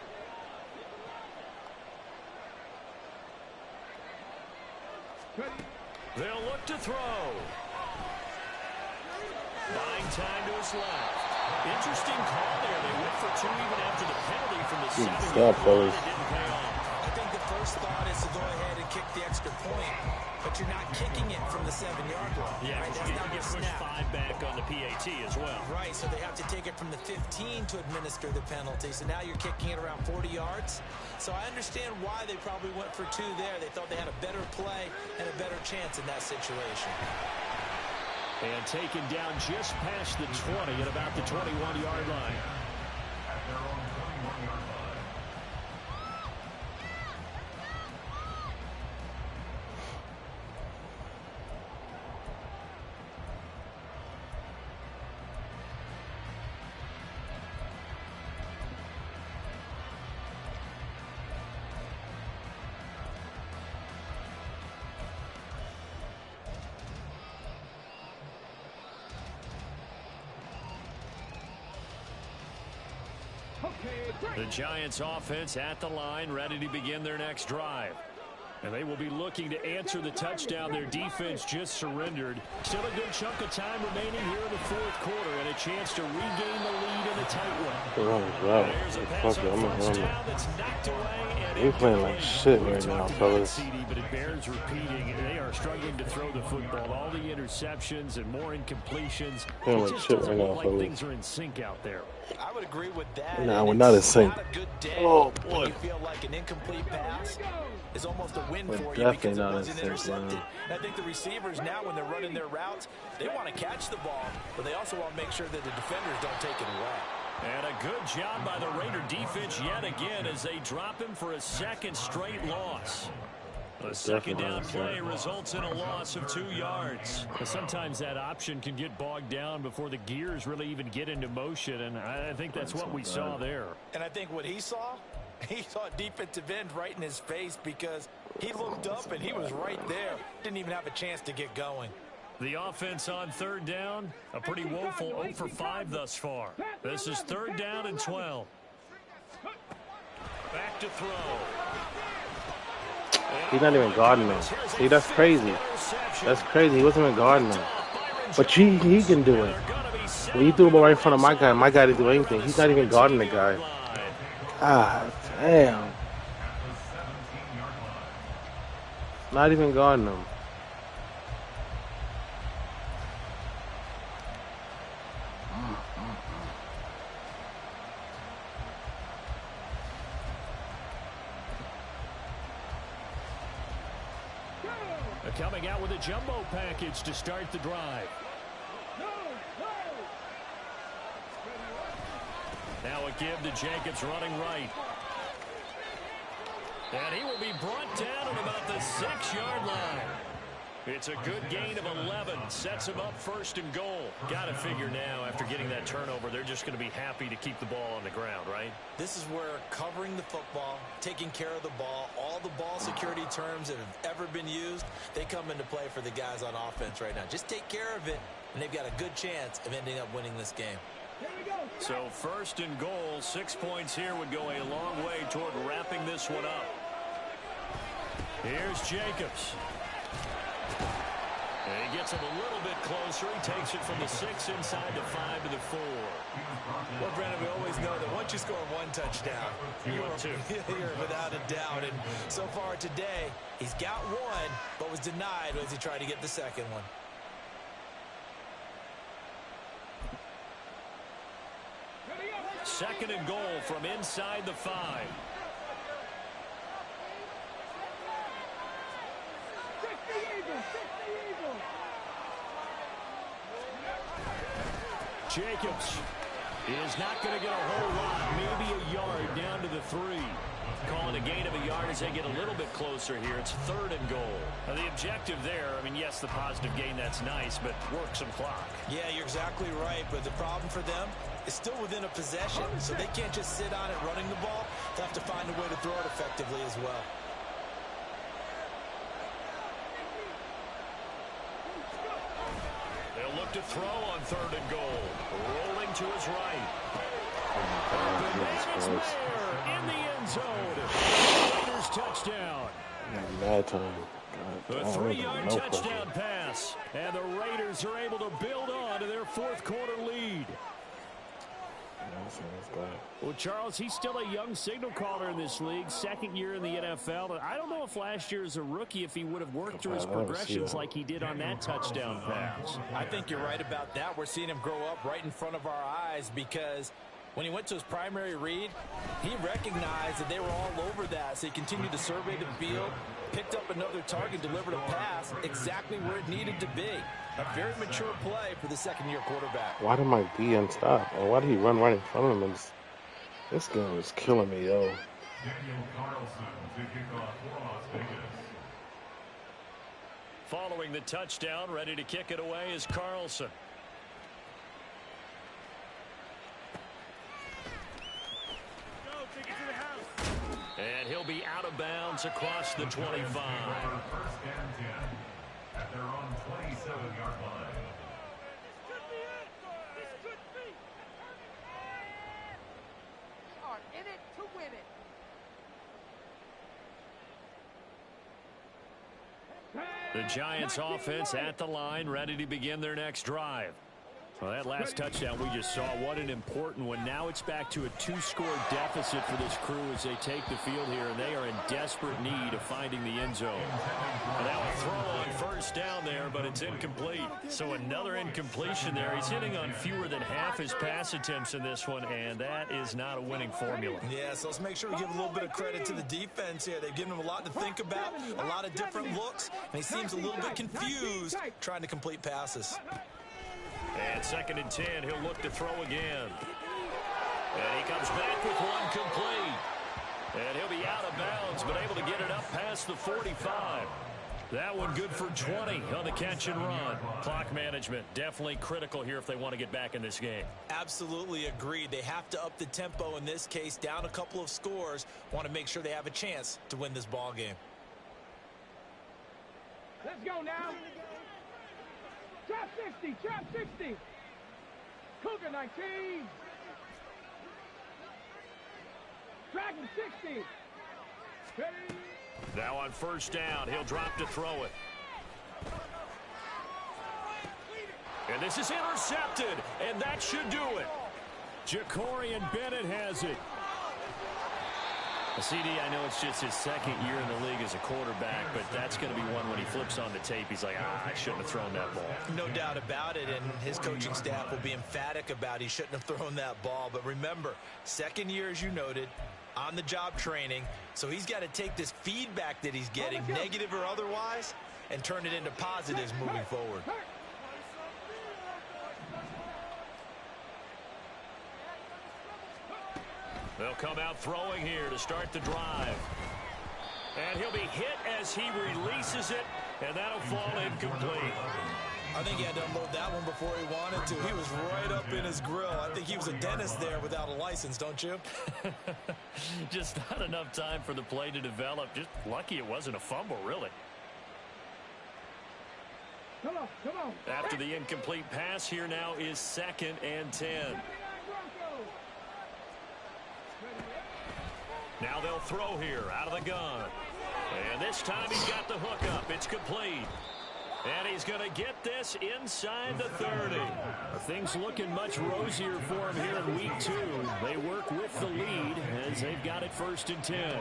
They'll look to throw. Buying time to his left. Interesting call there. They went for 2 even after the penalty from the 7-yard line. It didn't pay off. I think the first thought is to go ahead and kick the extra point, but you're not kicking it from the 7-yard line. Yeah, right? That's not going to push 5 back on the PAT as well. Right, so they have to take it from the 15 to administer the penalty. So now you're kicking it around 40 yards. So I understand why they probably went for 2 there. They thought they had a better play and a better chance in that situation. And taken down just past the 20 at about the 21-yard line. At their own 21-yard line. The Giants offense at the line, ready to begin their next drive. And they will be looking to answer the touchdown their defense just surrendered. Still a good chunk of time remaining here in the 4th quarter and a chance to regain the lead in a tight one. There's a pass on first down that's knocked away. We're playing like shit right now, fellas. But it bears repeating. They are struggling to throw the football. All the interceptions and more incompletions. Playing It like just shit doesn't right look now, like fellas. things are in sync out there. I would agree with that. Nah, we're not in sync. Not a good day. Oh, boy. You feel like an incomplete pass is almost a win We're for you definitely because it not in wasn't sync, intercepted. man. And I think the receivers now, when they're running their routes, they want to catch the ball, but they also want to make sure that the defenders don't take it away. And a good job by the Raider defense yet again as they drop him for a 2nd straight loss. A 2nd down play results in a loss of 2 yards. Sometimes that option can get bogged down before the gears really even get into motion, and I think that's what we saw there. And I think what he saw a defensive end right in his face because he looked up and he was right there. Didn't even have a chance to get going. The offense on 3rd down, a pretty woeful 0 for 5 thus far. This is 3rd down and 12. Back to throw. He's not even guarding him. See, that's crazy. That's crazy. He wasn't even guarding him. But he can do it. When he threw the ball right in front of my guy didn't do anything. He's not even guarding the guy. Ah, damn. Not even guarding him. Coming out with a jumbo package to start the drive. Now a give to Jacobs running right. And he will be brought down at about the 6-yard line. It's a good gain of 11. Sets him up 1st and goal. Got to figure now, after getting that turnover, they're just going to be happy to keep the ball on the ground, right? This is where covering the football, taking care of the ball, all the ball security terms that have ever been used, they come into play for the guys on offense right now. Just take care of it, and they've got a good chance of ending up winning this game. So 1st and goal, 6 points here would go a long way toward wrapping this one up. Here's Jacobs. And he gets him a little bit closer. He takes it from the 6 inside the 5 to the 4. Well, Brandon, we always know that once you score 1 touchdown, you're without a doubt. And so far today, he's got 1, but was denied as he tried to get the 2nd one. Second and goal from inside the 5. Jacobs is not going to get a whole lot, maybe a yard down to the 3. Calling a gain of a yard as they get a little bit closer here. It's 3rd and goal. Now, the objective there, I mean, yes, the positive gain, that's nice, but work some clock. Yeah, you're exactly right, but the problem for them is still within a possession, so they can't just sit on it running the ball. They'll have to find a way to throw it effectively as well. They'll look to throw on 3rd and goal. Rolling to his right. It's there in the end zone. Raiders touchdown. Bad time. A 3-yard touchdown pass. And the Raiders are able to build on to their fourth quarter lead. Well, Charles, he's still a young signal caller in this league, second year in the NFL. And I don't know if last year as a rookie, if he would have worked through his progressions like he did on that touchdown pass. I think you're right about that. We're seeing him grow up right in front of our eyes because when he went to his primary read, he recognized that they were all over that. So he continued to survey the field, picked up another target, delivered a pass exactly where it needed to be. A very mature play for the second-year quarterback. Why did my D unstop? Or why did he run right in front of him? This game is killing me, yo. Daniel Carlson to kick off for Las Vegas. Following the touchdown, ready to kick it away is Carlson. And he'll be out of bounds across the 25. First and 10 at their own 27-yard line. Are in it to win it. The Giants offense at the line, ready to begin their next drive. Well, that last touchdown we just saw, what an important one. Now it's back to a 2-score deficit for this crew as they take the field here, and they are in desperate need of finding the end zone. And now a throw on first down there, but it's incomplete. So another incompletion there. He's hitting on fewer than half his pass attempts in this one, and that is not a winning formula. Yeah, so let's make sure we give a little bit of credit to the defense here. They've given him a lot to think about, a lot of different looks, and he seems a little bit confused trying to complete passes. And second and 10, he'll look to throw again. And he comes back with one complete. And he'll be out of bounds, but able to get it up past the 45. That one good for 20 on the catch and run. Clock management definitely critical here if they want to get back in this game. Absolutely agreed. They have to up the tempo in this case, down a couple of scores. Want to make sure they have a chance to win this ball game. Let's go now. Trap 60, trap 60. Cougar 19. Dragon 60. Ready. Now on first down, he'll drop to throw it. And this is intercepted, and that should do it. Jacorian Bennett has it. CD, I know it's just his second year in the league as a quarterback, but that's going to be one when he flips on the tape, he's like, I shouldn't have thrown that ball. No doubt about it, and his coaching staff will be emphatic about he shouldn't have thrown that ball. But remember, second year, as you noted, on-the-job training, so he's got to take this feedback that he's getting, negative or otherwise, and turn it into positives moving forward. They'll come out throwing here to start the drive. And he'll be hit as he releases it, and that'll fall incomplete. I think he had to unload that one before he wanted to. He was right up in his grill. I think he was a dentist there without a license, don't you? Just not enough time for the play to develop. Just lucky it wasn't a fumble, really. Come on, come on. After the incomplete pass, here now is second and 10. Now they'll throw here out of the gun. And this time he's got the hook up. It's complete. And he's going to get this inside the 30. Things looking much rosier for him here in week 2. They work with the lead as they've got it first and 10.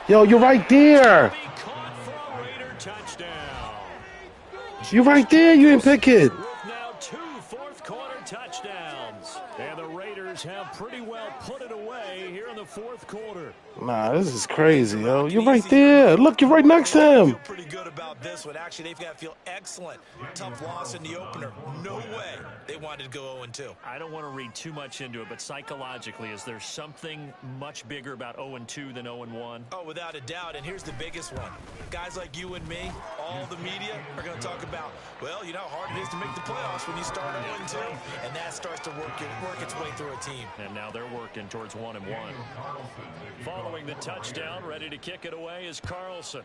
Yo, you're right there. You're right there. You didn't pick it. Now 2 fourth-quarter touchdowns. And the Raiders have pretty well put it away here in the fourth quarter. Nah, this is crazy, yo. You're right there. Look, you're right next to him. I feel pretty good about this one. Actually, they've got to feel excellent. Tough loss in the opener. No way they wanted to go 0-2. I don't want to read too much into it, but psychologically, is there something much bigger about 0-2 than 0-1? Oh, without a doubt. And here's the biggest one. Guys like you and me, all the media, are going to talk about, well, you know how hard it is to make the playoffs when you start 0-2. And that starts to work its way through a team. And now they're working towards 1-1. Following the touchdown, ready to kick it away is Carlson.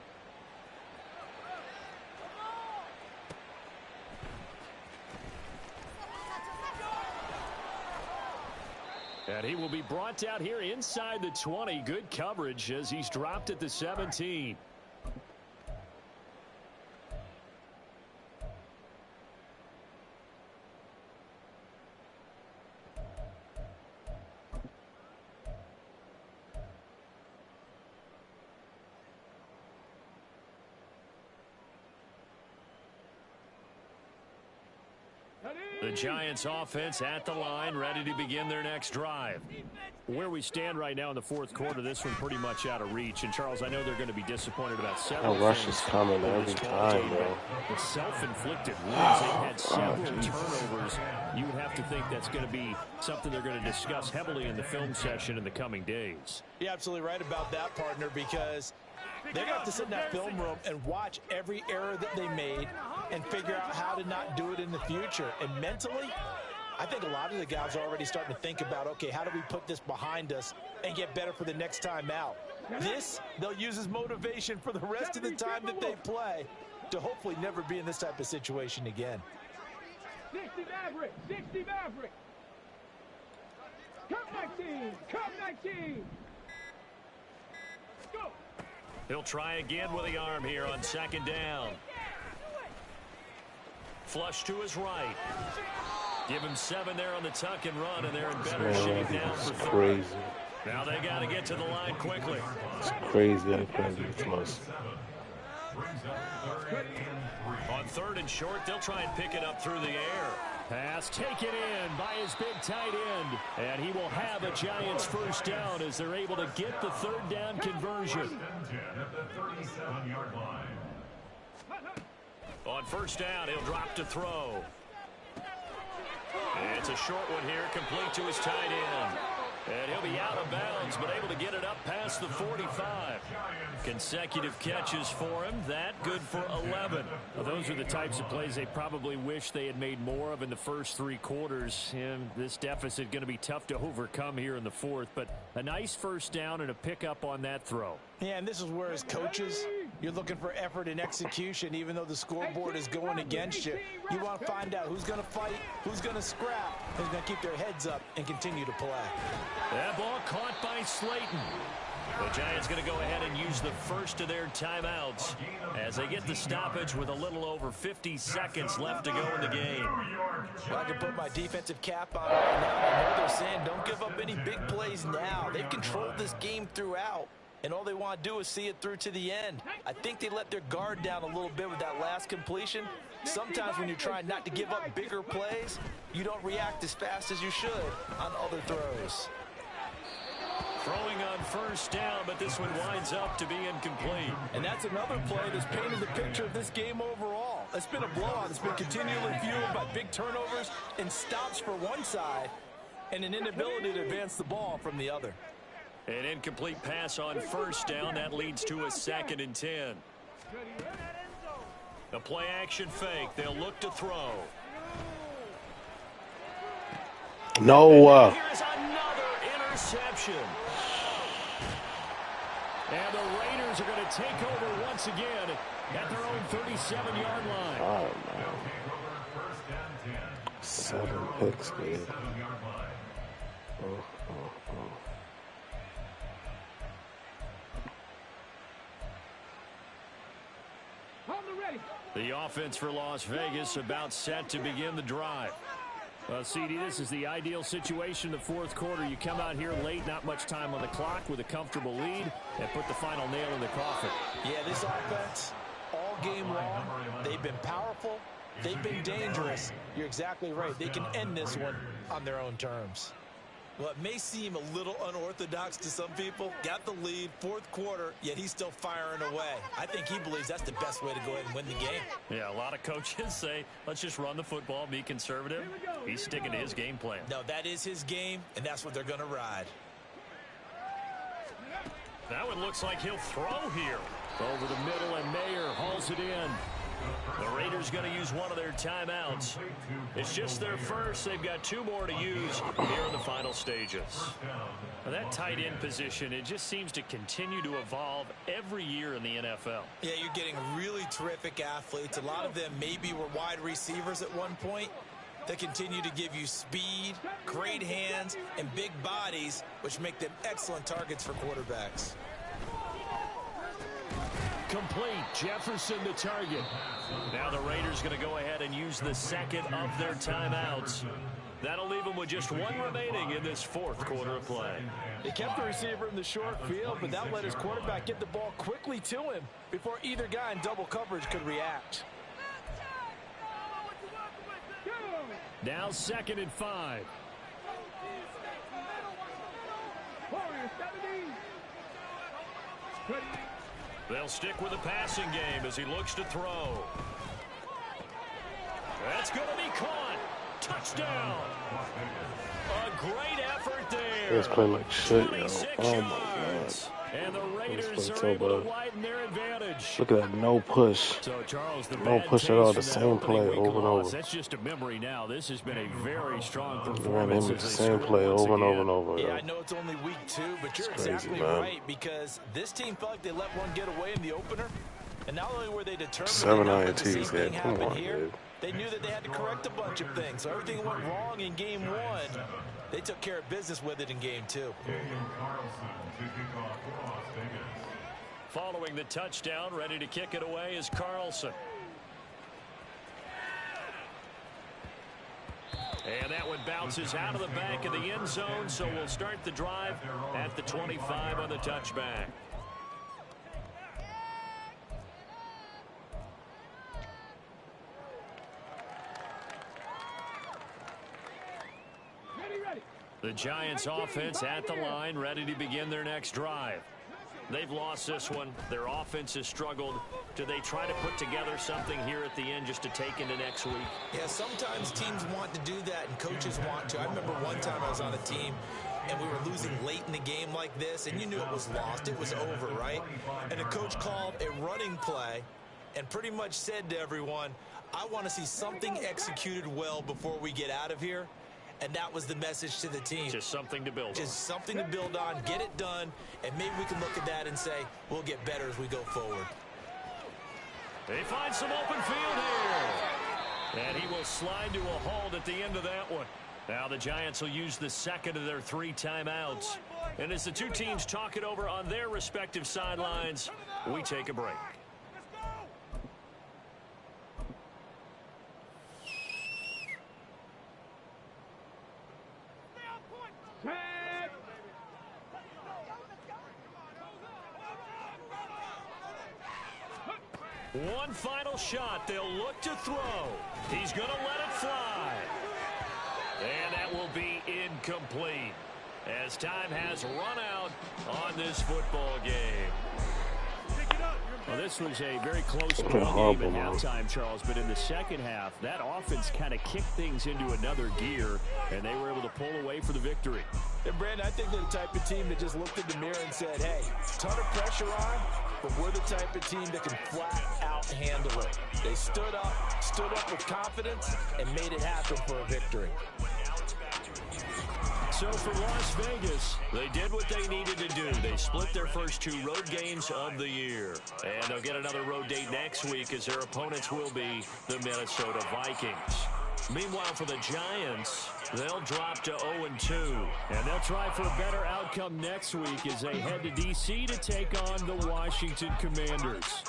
And he will be brought down here inside the 20. Good coverage as he's dropped at the 17. The Giants offense at the line, ready to begin their next drive. Where we stand right now in the fourth quarter, this one pretty much out of reach. And, Charles, I know they're going to be disappointed about several That rush is coming every time, bro. The self-inflicted wounds. They've had several turnovers. You would have to think that's going to be something they're going to discuss heavily in the film session in the coming days. You're absolutely right about that, partner, because they're going to have to sit in that film room and watch every error that they made and figure out how to not do it in the future. And mentally, I think a lot of the guys are already starting to think about, okay, how do we put this behind us and get better for the next time out? This, they'll use as motivation for the rest of the time that they play to hopefully never be in this type of situation again. 60 Maverick, 60 Maverick. Come 19, come 19. Go. He'll try again with the arm here on second down. Flush to his right. Give him 7 there on the tuck and run, and they're in better shape now for crazy. Now they got to get to the line quickly. It's crazy how crazy it's close. On 3rd and short, they'll try and pick it up through the air. Pass taken in by his big tight end. And he will have a Giants first down as they're able to get the 3rd down conversion. On first down, he'll drop to throw. It's a short one here, complete to his tight end. And he'll be out of bounds, but able to get it up past the 45. Consecutive catches for him. That good for 11. Well, those are the types of plays they probably wish they had made more of in the first 3 quarters. And this deficit going to be tough to overcome here in the 4th. But a nice first down and a pickup on that throw. Yeah, and this is where, as coaches, you're looking for effort and execution, even though the scoreboard is going against you. You want to find out who's going to fight, who's going to scrap, who's going to keep their heads up and continue to play. That ball caught by Slayton. The Giants going to go ahead and use the first of their timeouts as they get the stoppage with a little over 50 seconds left to go in the game. Well, I can put my defensive cap on right now. I know they're saying don't give up any big plays now. They've controlled this game throughout, and all they want to do is see it through to the end. I think they let their guard down a little bit with that last completion. Sometimes when you're trying not to give up bigger plays, you don't react as fast as you should on other throws. Throwing on first down, but this one winds up to be incomplete. And that's another play that's painted the picture of this game overall. It's been a blowout. It's been continually fueled by big turnovers and stops for one side and an inability to advance the ball from the other. An incomplete pass on first down. That leads to a 2nd and 10. The play action fake. They'll look to throw. No. Here's another interception. And the Raiders are going to take over once again at their own 37-yard line. Oh, man. 7 picks, dude. The offense for Las Vegas about set to begin the drive. Well, CD, this is the ideal situation in the 4th quarter. You come out here late, not much time on the clock, with a comfortable lead, and put the final nail in the coffin. Yeah, this offense, all game long, they've been powerful, they've been dangerous. You're exactly right. They can end this one on their own terms. Well, it may seem a little unorthodox to some people. Got the lead, 4th quarter, yet he's still firing away. I think he believes that's the best way to go ahead and win the game. Yeah, a lot of coaches say, let's just run the football, be conservative. He's sticking to his game plan. No, that is his game, and that's what they're going to ride. That one looks like he'll throw here. Over the middle, and Mayer hauls it in. The Raiders going to use one of their timeouts. It's just their first. They've got 2 more to use here in the final stages. Now that tight end position, it just seems to continue to evolve every year in the NFL. Yeah, you're getting really terrific athletes. A lot of them maybe were wide receivers at one point. They continue to give you speed, great hands, and big bodies, which make them excellent targets for quarterbacks. Complete. Jefferson the target. Now the Raiders going to go ahead and use the second of their timeouts. That'll leave them with just one remaining in this fourth quarter of play. They kept the receiver in the short field, but that let his quarterback get the ball quickly to him before either guy in double coverage could react. Now 2nd and 5. They'll stick with the passing game as he looks to throw. That's going to be caught. Touchdown. A great effort there. He's playing like shit, yo. Oh, my God. And the Raiders are so able bad. to widen their advantage. Look at that no push. So, Charles, the No bad push at all. taste The from same that play opening week over and loss, over. That's just a memory now. This has been a very strong Man, they performance. make the as they same score play once over and over again. and over. Yeah, Yo. I know it's only week 2, but you're It's crazy, exactly man. right, because this team felt like they let one get away in the opener. And not only were they determined 7 to not let the same INTs, thing yeah. Come happen on, here, dude. they knew that they had to correct a bunch of things. So everything went wrong in game 1. They took care of business with it in game 2. Following the touchdown, ready to kick it away is Carlson. And that one bounces out of the back of the end zone, so we'll start the drive at the 25 on the touchback. The Giants offense at the line, ready to begin their next drive. They've lost this one. Their offense has struggled. Do they try to put together something here at the end just to take into next week? Yeah, sometimes teams want to do that and coaches want to. I remember one time I was on a team and we were losing late in the game like this, and you knew it was lost. It was over, right? And the coach called a running play and pretty much said to everyone, I want to see something executed well before we get out of here. And that was the message to the team. Just something to build on. Just something to build on, get it done, and maybe we can look at that and say, we'll get better as we go forward. They find some open field here. And he will slide to a halt at the end of that one. Now the Giants will use the second of their 3 timeouts. And as the two teams talk it over on their respective sidelines, we take a break. One final shot. They'll look to throw. He's going to let it fly. And that will be incomplete as time has run out on this football game. Well, this was a very close ball game at halftime, Charles, but in the second half, that offense kind of kicked things into another gear, and they were able to pull away for the victory. And, Brandon, I think they're the type of team that just looked in the mirror and said, hey, ton of pressure on, but we're the type of team that can flat out handle it. They stood up with confidence, and made it happen for a victory. So for Las Vegas, they did what they needed to do. They split their first 2 road games of the year. And they'll get another road date next week as their opponents will be the Minnesota Vikings. Meanwhile, for the Giants, they'll drop to 0-2. And they'll try for a better outcome next week as they head to D.C. to take on the Washington Commanders.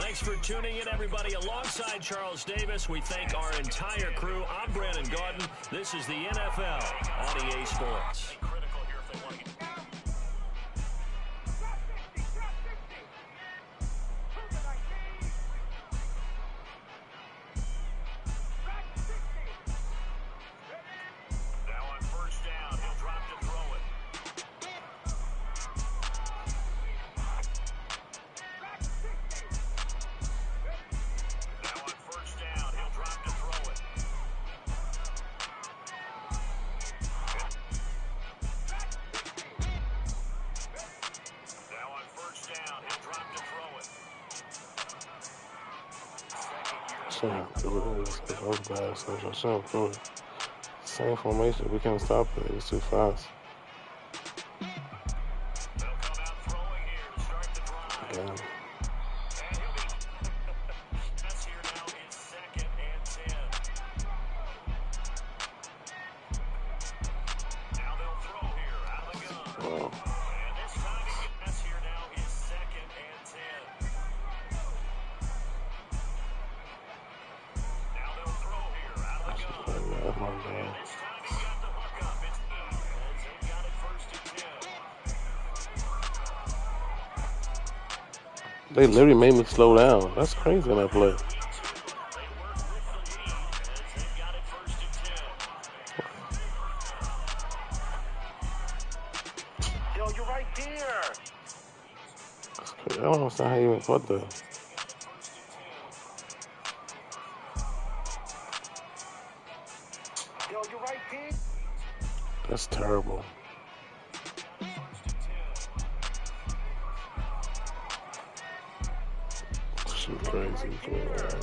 Thanks for tuning in, everybody. Alongside Charles Davis, we thank our entire crew. I'm Brandon Gaudin. This is the NFL on EA Sports. Same formation. We can't stop it. It's too fast. Again. man. They literally made me slow down. That's crazy in that play. Yo, you're right there. I don't understand how you even caught that. Yo, you're right there. That's terrible. Shit crazy, man.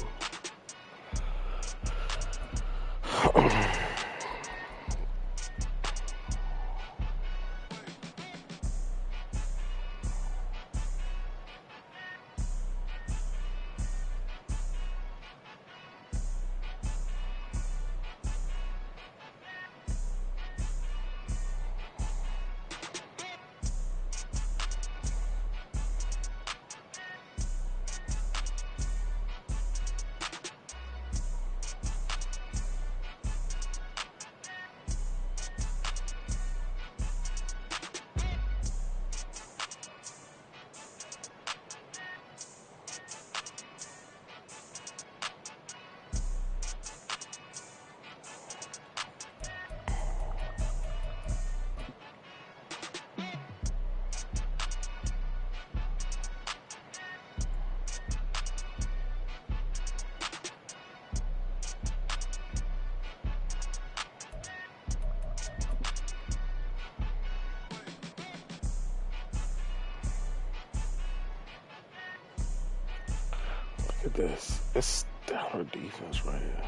Look at this. It's stellar defense right here.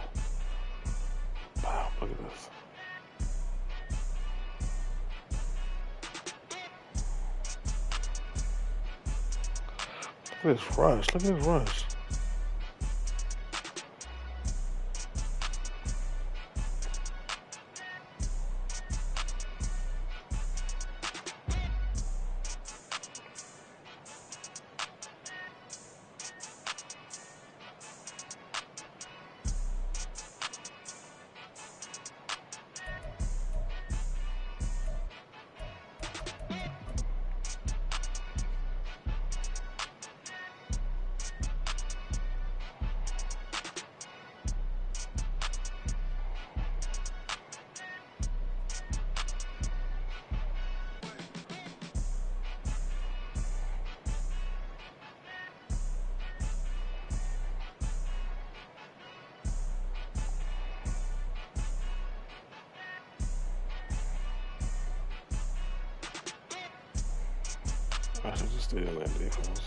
Wow, look at this. Look at this rush. Look at this rush. I should just stay in that defense.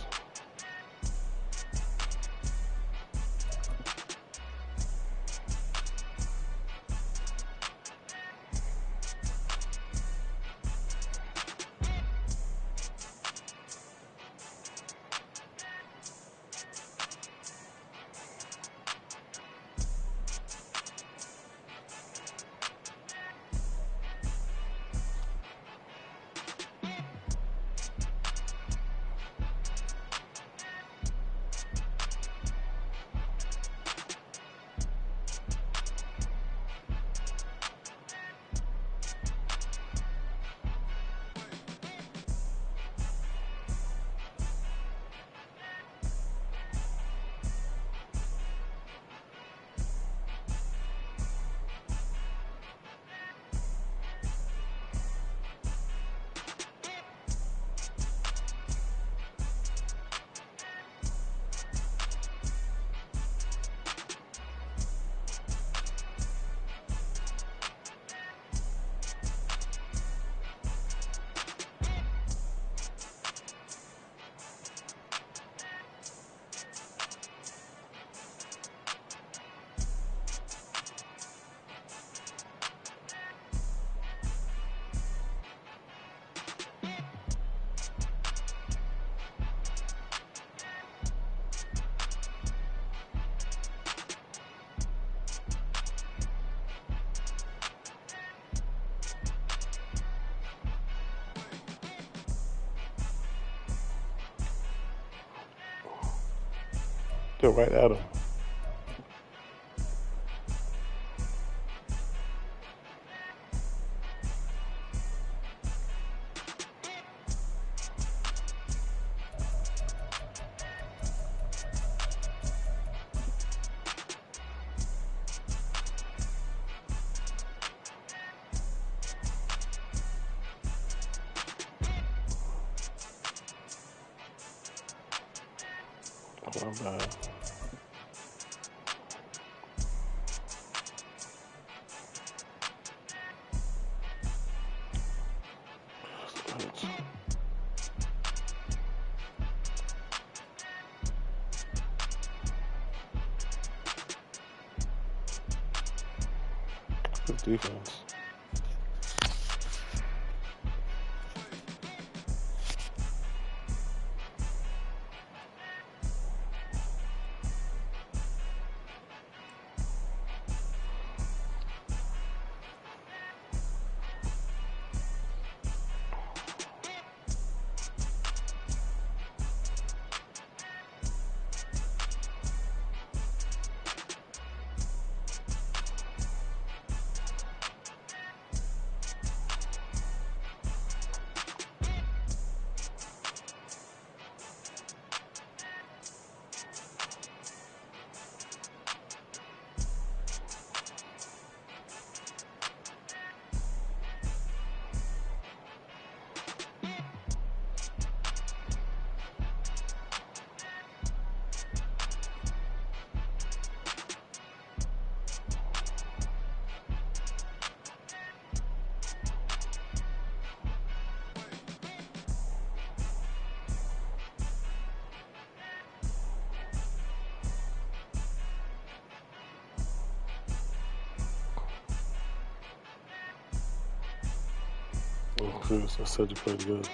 Go right at him. My bad. Good defense. Oh, Chris, I said you played good.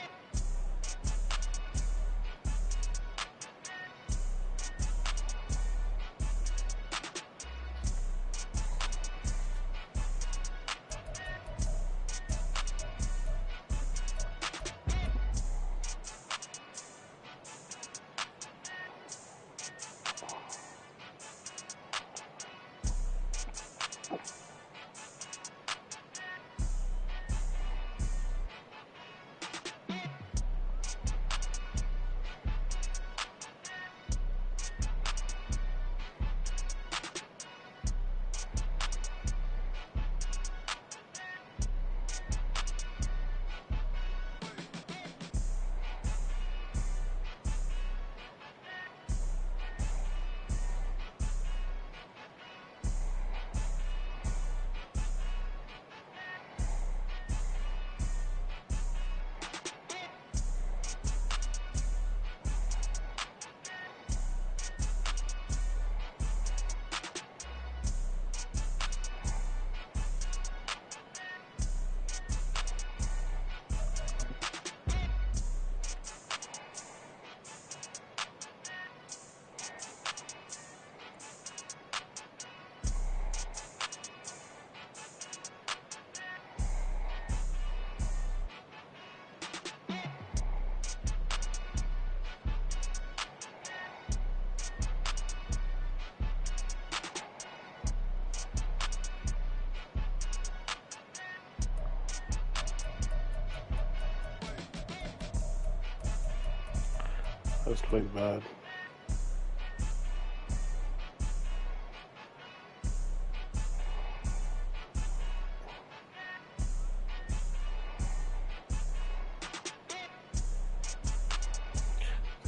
I just played bad.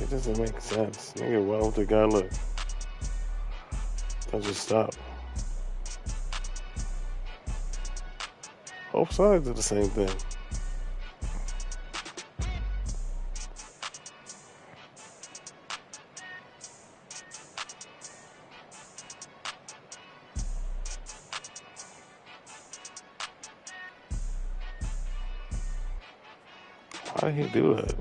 It doesn't make sense. Nigga, why would the guy look? I just stop. Both sides do the same thing. Why did he do that?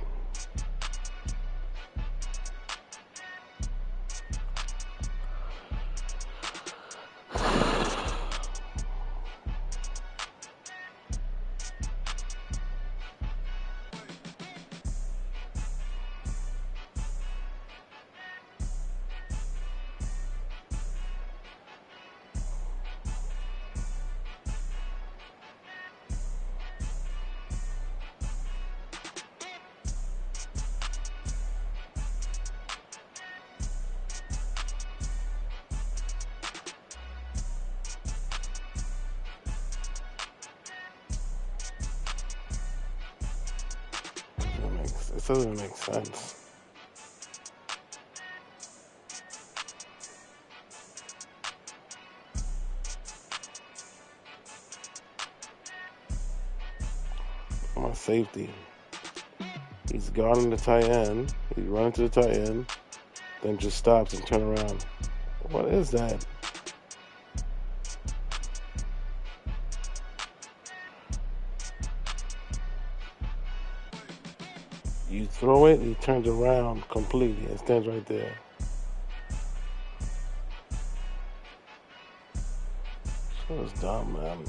It doesn't make sense. safety. He's guarding the tight end. He's running to the tight end, then just stops and turn around. What is that? You throw it, he turns around completely and stands right there. So it's dumb, man.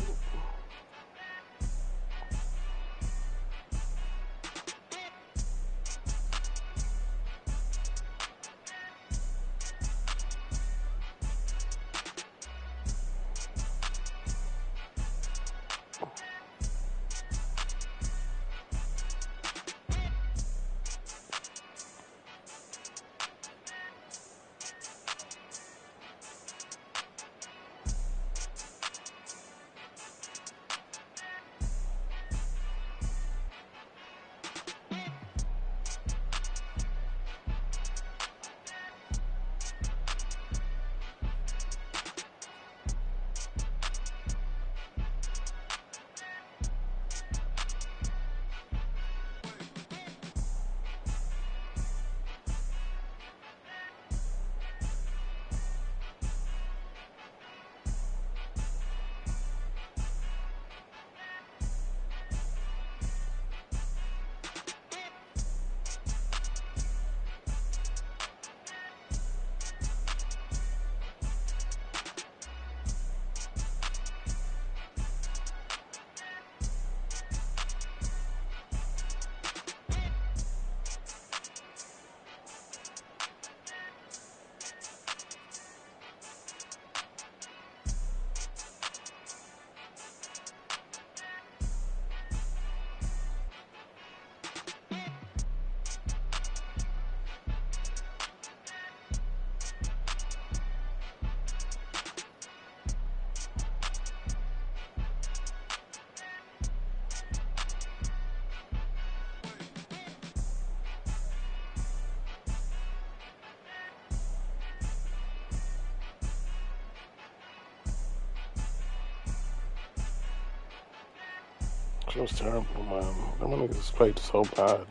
It was terrible, man. Them niggas played so bad.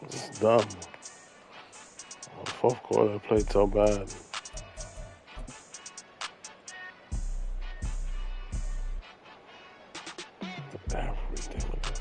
It's dumb. The fourth quarter, they played so bad. Everything with this.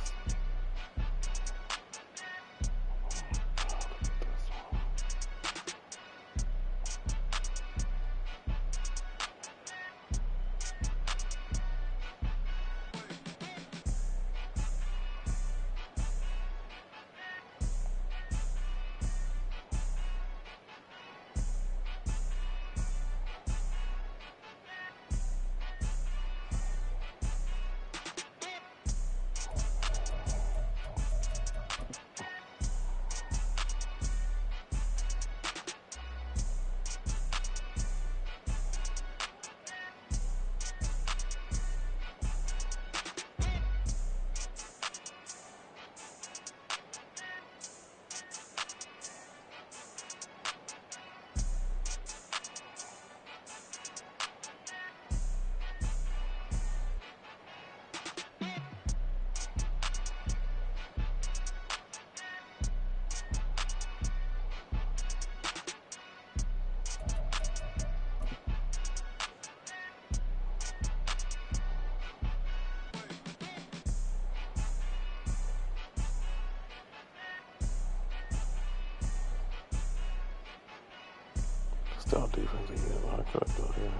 Still defense again. I could do here.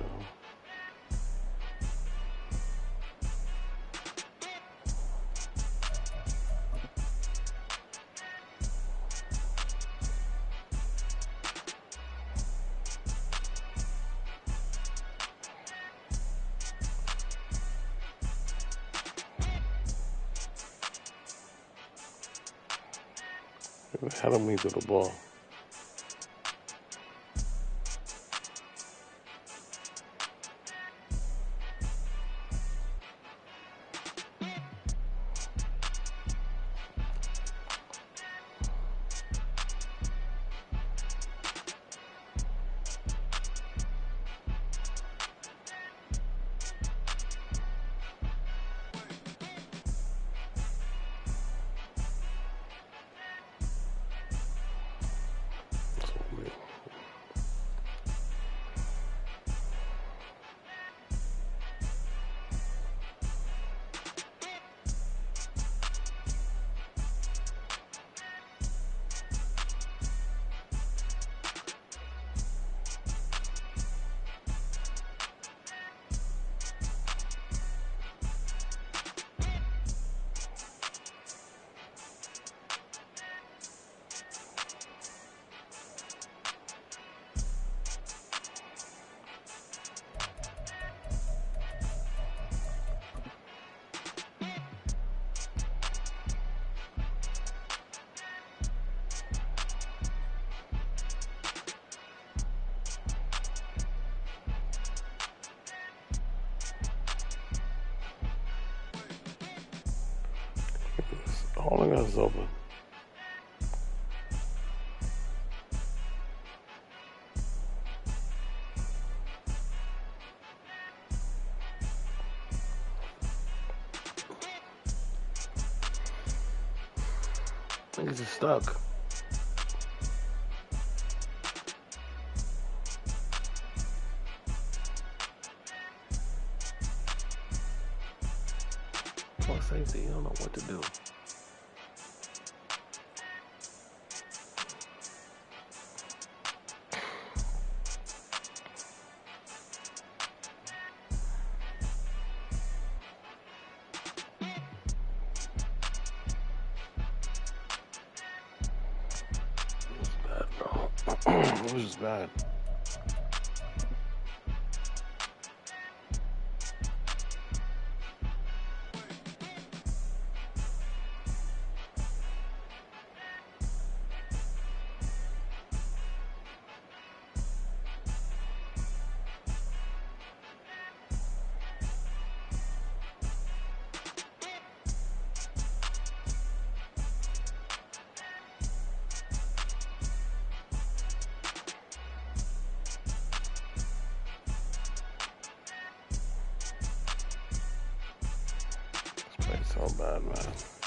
Ahead of me to the ball. Holding us open. Niggas are stuck. Poor safety, you don't know what to do. It was just bad. It's so bad, man.